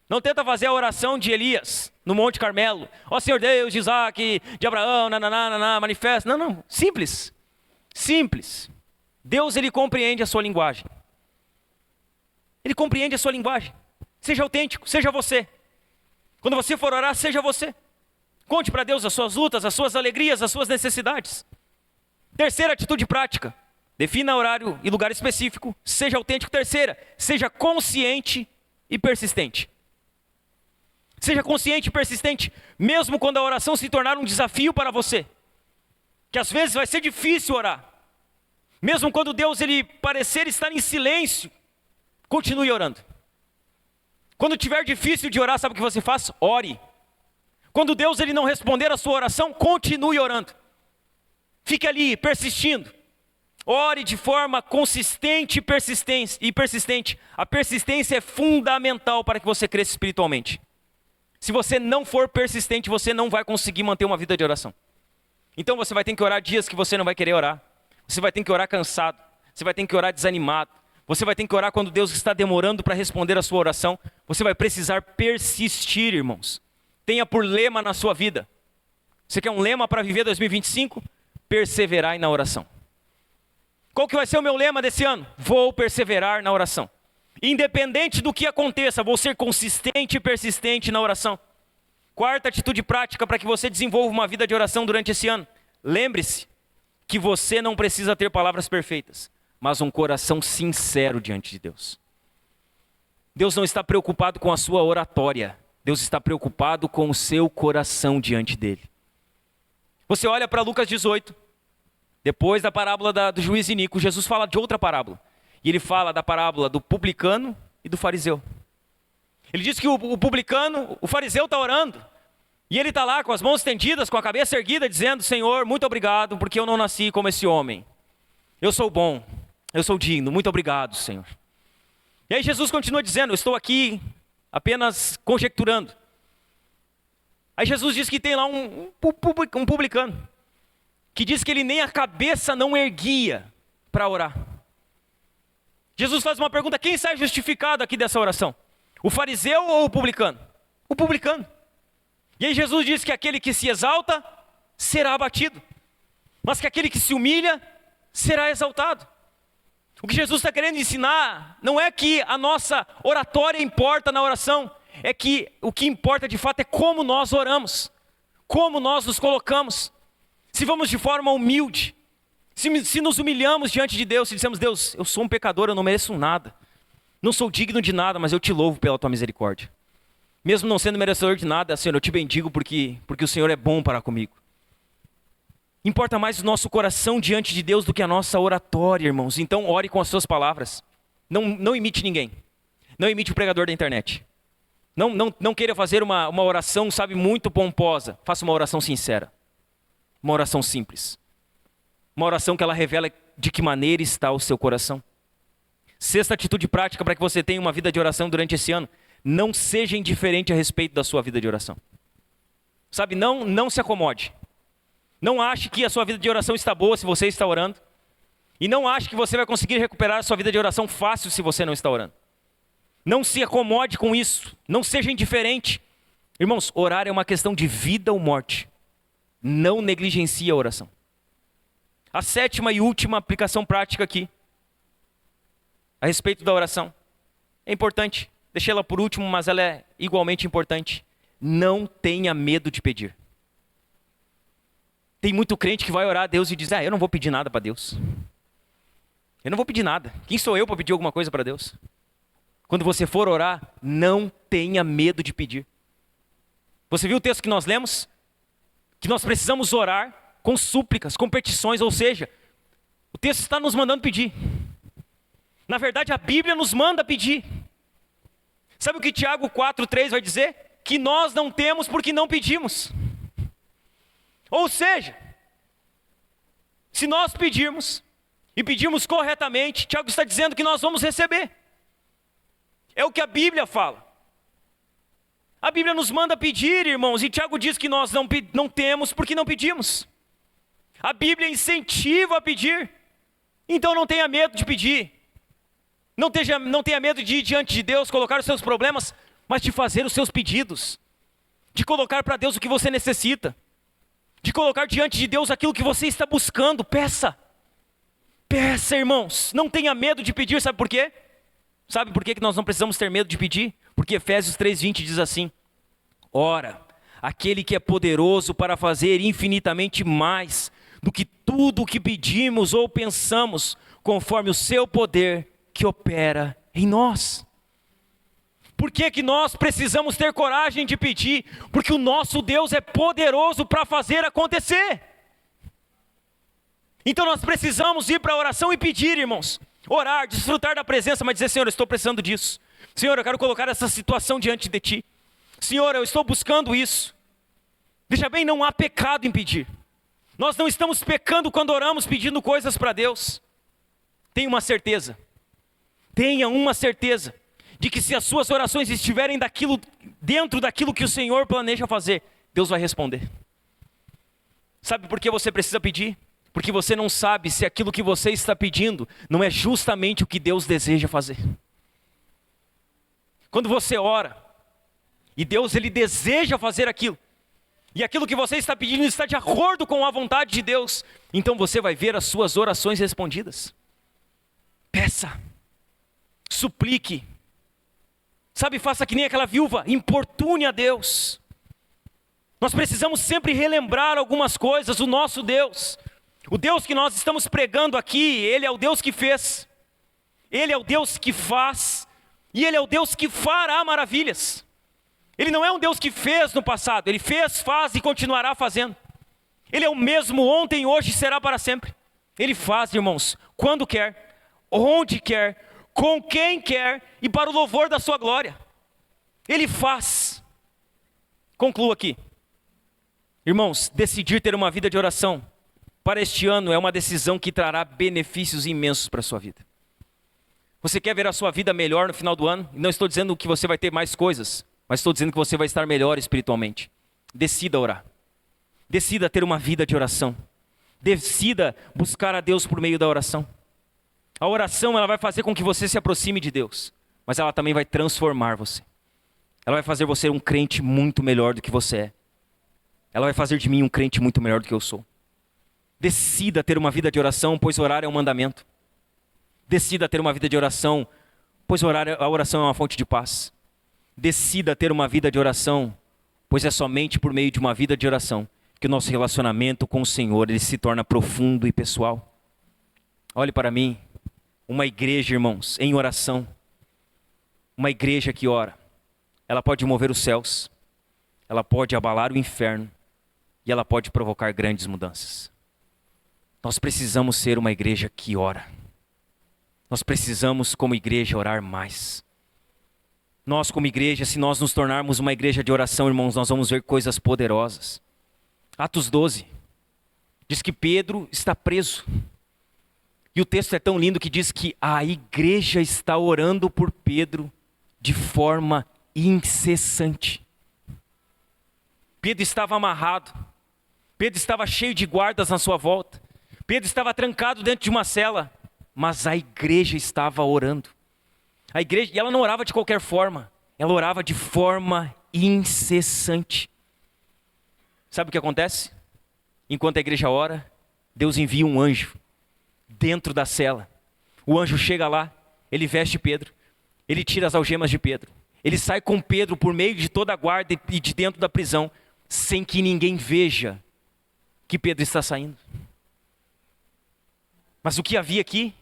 Speaker 1: Não tenta fazer a oração de Elias no Monte Carmelo. Ó Senhor Deus de Isaac, de Abraão, manifesta. Não, simples. Simples. Deus, Ele compreende a sua linguagem. Ele compreende a sua linguagem. Seja autêntico, seja você. Quando você for orar, seja você. Conte para Deus as suas lutas, as suas alegrias, as suas necessidades. Terceira atitude prática. Defina horário e lugar específico. Seja autêntico. Terceira, seja consciente e persistente. Seja consciente e persistente, mesmo quando a oração se tornar um desafio para você. Que às vezes vai ser difícil orar. Mesmo quando Deus ele parecer estar em silêncio, continue orando. Quando tiver difícil de orar, sabe o que você faz? Ore. Quando Deus ele não responder a sua oração, continue orando. Fique ali, persistindo. Ore de forma consistente e persistente. A persistência é fundamental para que você cresça espiritualmente. Se você não for persistente, você não vai conseguir manter uma vida de oração. Então você vai ter que orar dias que você não vai querer orar. Você vai ter que orar cansado. Você vai ter que orar desanimado. Você vai ter que orar quando Deus está demorando para responder a sua oração. Você vai precisar persistir, irmãos. Tenha por lema na sua vida. Você quer um lema para viver 2025? Perseverai na oração. Qual que vai ser o meu lema desse ano? Vou perseverar na oração. Independente do que aconteça, vou ser consistente e persistente na oração. Quarta atitude prática para que você desenvolva uma vida de oração durante esse ano. Lembre-se que você não precisa ter palavras perfeitas, mas um coração sincero diante de Deus. Deus não está preocupado com a sua oratória. Deus está preocupado com o seu coração diante dele. Você olha para Lucas 18. Depois da parábola do juiz iníquo, Jesus fala de outra parábola. E ele fala da parábola do publicano e do fariseu. Ele diz que o fariseu está orando. E ele está lá com as mãos estendidas, com a cabeça erguida, dizendo: Senhor, muito obrigado, porque eu não nasci como esse homem. Eu sou bom, eu sou digno, muito obrigado, Senhor. E aí Jesus continua dizendo: eu estou aqui apenas conjecturando. Aí Jesus diz que tem lá um publicano. que diz que ele nem a cabeça não erguia para orar. Jesus faz uma pergunta: quem sai justificado aqui dessa oração? O fariseu ou o publicano? O publicano. E aí Jesus diz que aquele que se exalta será abatido, mas que aquele que se humilha será exaltado. O que Jesus está querendo ensinar não é que a nossa oratória importa na oração, é que o que importa de fato é como nós oramos, como nós nos colocamos, se vamos de forma humilde, se nos humilhamos diante de Deus, se dissemos: Deus, eu sou um pecador, eu não mereço nada, não sou digno de nada, mas eu te louvo pela tua misericórdia. Mesmo não sendo merecedor de nada, Senhor, eu te bendigo porque o Senhor é bom para comigo. Importa mais o nosso coração diante de Deus do que a nossa oratória, irmãos. Então ore com as suas palavras. Não imite ninguém. Não imite o pregador da internet. Não queira fazer uma oração, sabe, muito pomposa. Faça uma oração sincera. Uma oração simples. Uma oração que ela revela de que maneira está o seu coração. Sexta atitude prática para que você tenha uma vida de oração durante esse ano: não seja indiferente a respeito da sua vida de oração. Sabe, não se acomode. Não ache que a sua vida de oração está boa se você está orando. E não ache que você vai conseguir recuperar a sua vida de oração fácil se você não está orando. Não se acomode com isso. Não seja indiferente. Irmãos, orar é uma questão de vida ou morte. Não negligencie a oração. A sétima e última aplicação prática aqui, a respeito da oração, é importante. Deixei ela por último, mas ela é igualmente importante. Não tenha medo de pedir. Tem muito crente que vai orar a Deus e diz: eu não vou pedir nada para Deus. Eu não vou pedir nada. Quem sou eu para pedir alguma coisa para Deus? Quando você for orar, não tenha medo de pedir. Você viu o texto que nós lemos? Que nós precisamos orar com súplicas, com petições, ou seja, o texto está nos mandando pedir. Na verdade, a Bíblia nos manda pedir. Sabe o que Tiago 4,3 vai dizer? Que nós não temos porque não pedimos. Ou seja, se nós pedirmos, e pedirmos corretamente, Tiago está dizendo que nós vamos receber. É o que a Bíblia fala. A Bíblia nos manda pedir, irmãos, e Tiago diz que nós não temos porque não pedimos. A Bíblia incentiva a pedir. Então não tenha medo de pedir. Não tenha medo de ir diante de Deus, colocar os seus problemas, mas de fazer os seus pedidos. De colocar para Deus o que você necessita. De colocar diante de Deus aquilo que você está buscando. Peça. Peça, irmãos. Não tenha medo de pedir, sabe por quê? Sabe por que nós não precisamos ter medo de pedir? Porque Efésios 3,20 diz assim: ora, aquele que é poderoso para fazer infinitamente mais do que tudo o que pedimos ou pensamos, conforme o seu poder que opera em nós. Por que nós precisamos ter coragem de pedir? Porque o nosso Deus é poderoso para fazer acontecer. Então nós precisamos ir para a oração e pedir, irmãos. Orar, desfrutar da presença, mas dizer: Senhor, eu estou precisando disso. Senhor, eu quero colocar essa situação diante de Ti. Senhor, eu estou buscando isso. Veja bem, não há pecado em pedir. Nós não estamos pecando quando oramos pedindo coisas para Deus. Tenha uma certeza de que se as suas orações estiverem dentro daquilo que o Senhor planeja fazer, Deus vai responder. Sabe por que você precisa pedir? Porque você não sabe se aquilo que você está pedindo não é justamente o que Deus deseja fazer. Quando você ora, e Deus ele deseja fazer aquilo, e aquilo que você está pedindo está de acordo com a vontade de Deus, então você vai ver as suas orações respondidas. Peça, suplique, sabe, faça que nem aquela viúva, importune a Deus. Nós precisamos sempre relembrar algumas coisas. O nosso Deus, o Deus que nós estamos pregando aqui, Ele é o Deus que fez, Ele é o Deus que faz, e Ele é o Deus que fará maravilhas. Ele não é um Deus que fez no passado, Ele fez, faz e continuará fazendo. Ele é o mesmo ontem, hoje e será para sempre. Ele faz, irmãos, quando quer, onde quer, com quem quer e para o louvor da sua glória. Ele faz. Concluo aqui. Irmãos, decidir ter uma vida de oração para este ano é uma decisão que trará benefícios imensos para a sua vida. Você quer ver a sua vida melhor no final do ano? Não estou dizendo que você vai ter mais coisas, mas estou dizendo que você vai estar melhor espiritualmente. Decida orar. Decida ter uma vida de oração. Decida buscar a Deus por meio da oração. A oração, ela vai fazer com que você se aproxime de Deus, mas ela também vai transformar você. Ela vai fazer você um crente muito melhor do que você é. Ela vai fazer de mim um crente muito melhor do que eu sou. Decida ter uma vida de oração, pois orar é um mandamento. Decida ter uma vida de oração, pois a oração é uma fonte de paz. Decida ter uma vida de oração, pois é somente por meio de uma vida de oração que o nosso relacionamento com o Senhor ele se torna profundo e pessoal. Olhe para mim, uma igreja, irmãos, em oração. Uma igreja que ora, ela pode mover os céus, ela pode abalar o inferno e ela pode provocar grandes mudanças. Nós precisamos ser uma igreja que ora. Nós precisamos, como igreja, orar mais. Nós, como igreja, se nós nos tornarmos uma igreja de oração, irmãos, nós vamos ver coisas poderosas. Atos 12, diz que Pedro está preso. E o texto é tão lindo que diz que a igreja está orando por Pedro de forma incessante. Pedro estava amarrado. Pedro estava cheio de guardas na sua volta. Pedro estava trancado dentro de uma cela. Mas a igreja estava orando. A igreja, e ela não orava de qualquer forma. Ela orava de forma incessante. Sabe o que acontece? Enquanto a igreja ora, Deus envia um anjo dentro da cela. O anjo chega lá, ele veste Pedro, ele tira as algemas de Pedro. Ele sai com Pedro por meio de toda a guarda e de dentro da prisão, sem que ninguém veja que Pedro está saindo. Mas o que havia aqui?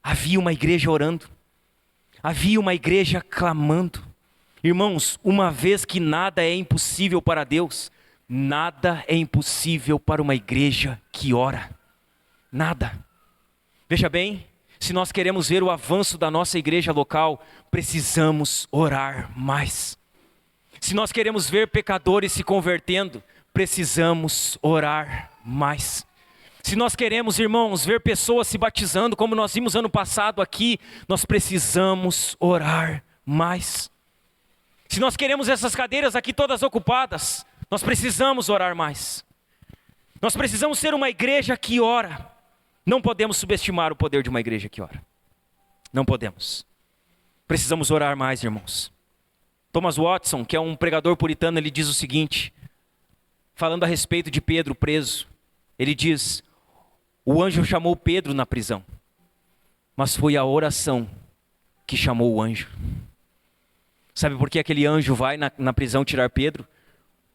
Speaker 1: Havia uma igreja orando. Havia uma igreja clamando. Irmãos, uma vez que nada é impossível para Deus, nada é impossível para uma igreja que ora. Nada. Veja bem, se nós queremos ver o avanço da nossa igreja local, precisamos orar mais. Se nós queremos ver pecadores se convertendo, precisamos orar mais. Se nós queremos, irmãos, ver pessoas se batizando, como nós vimos ano passado aqui, nós precisamos orar mais. Se nós queremos essas cadeiras aqui todas ocupadas, nós precisamos orar mais. Nós precisamos ser uma igreja que ora. Não podemos subestimar o poder de uma igreja que ora. Não podemos. Precisamos orar mais, irmãos. Thomas Watson, que é um pregador puritano, ele diz o seguinte, falando a respeito de Pedro preso. Ele diz: o anjo chamou Pedro na prisão, mas foi a oração que chamou o anjo. Sabe por que aquele anjo vai na prisão tirar Pedro?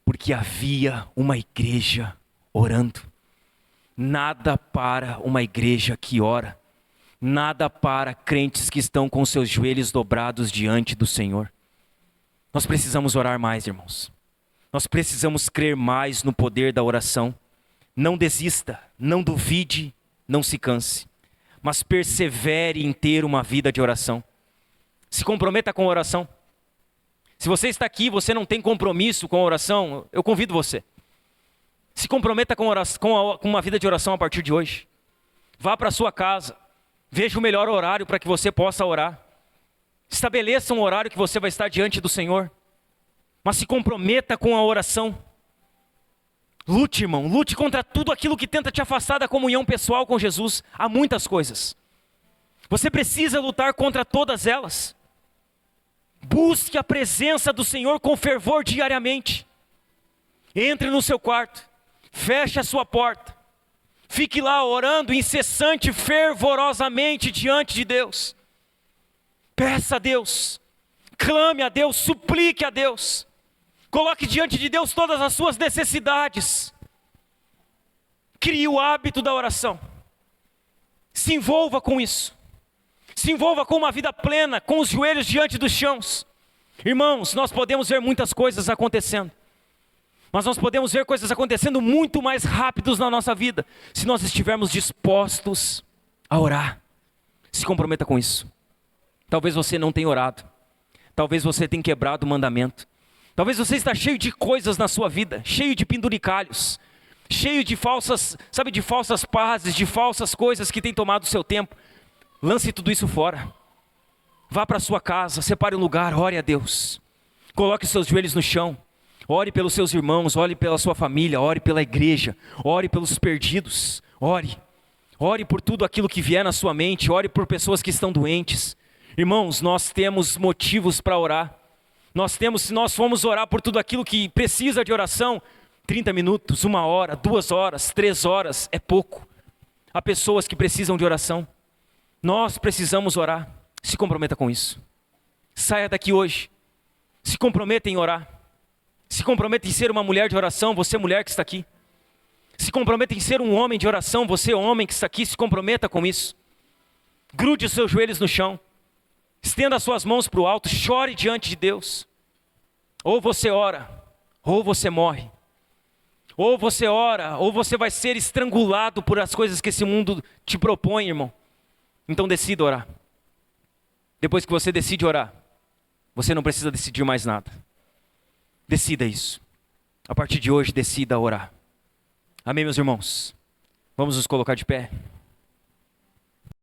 Speaker 1: Porque havia uma igreja orando. Nada para uma igreja que ora. Nada para crentes que estão com seus joelhos dobrados diante do Senhor. Nós precisamos orar mais, irmãos. Nós precisamos crer mais no poder da oração. Não desista, não duvide, não se canse, mas persevere em ter uma vida de oração. Se comprometa com a oração. Se você está aqui e você não tem compromisso com a oração, eu convido você. Se comprometa com uma vida de oração a partir de hoje. Vá para a sua casa, veja o melhor horário para que você possa orar. Estabeleça um horário que você vai estar diante do Senhor, mas se comprometa com a oração. Lute, irmão, lute contra tudo aquilo que tenta te afastar da comunhão pessoal com Jesus. Há muitas coisas. Você precisa lutar contra todas elas. Busque a presença do Senhor com fervor diariamente. Entre no seu quarto, feche a sua porta, fique lá orando incessante, fervorosamente diante de Deus. Peça a Deus, clame a Deus, suplique a Deus. Coloque diante de Deus todas as suas necessidades. Crie o hábito da oração. Se envolva com isso. Se envolva com uma vida plena, com os joelhos diante dos chãos. Irmãos, nós podemos ver muitas coisas acontecendo. Mas nós podemos ver coisas acontecendo muito mais rápidos na nossa vida, se nós estivermos dispostos a orar. Se comprometa com isso. Talvez você não tenha orado. Talvez você tenha quebrado o mandamento. Talvez você está cheio de coisas na sua vida, cheio de penduricalhos, cheio de falsas, de falsas pazes, de falsas coisas que têm tomado o seu tempo. Lance tudo isso fora. Vá para a sua casa, separe um lugar, ore a Deus. Coloque os seus joelhos no chão. Ore pelos seus irmãos, ore pela sua família, ore pela igreja, ore pelos perdidos, ore. Ore por tudo aquilo que vier na sua mente, ore por pessoas que estão doentes. Irmãos, nós temos motivos para orar. Se nós formos orar por tudo aquilo que precisa de oração, 30 minutos, 1 hora, 2 horas, 3 horas, é pouco. Há pessoas que precisam de oração. Nós precisamos orar. Se comprometa com isso. Saia daqui hoje. Se comprometa em orar. Se comprometa em ser uma mulher de oração, você mulher que está aqui. Se comprometa em ser um homem de oração, você homem que está aqui, se comprometa com isso. Grude os seus joelhos no chão. Estenda as suas mãos para o alto, chore diante de Deus. Ou você ora, ou você morre. Ou você ora, ou você vai ser estrangulado por as coisas que esse mundo te propõe, irmão. Então decida orar. Depois que você decide orar, você não precisa decidir mais nada. Decida isso. A partir de hoje, decida orar. Amém, meus irmãos? Vamos nos colocar de pé.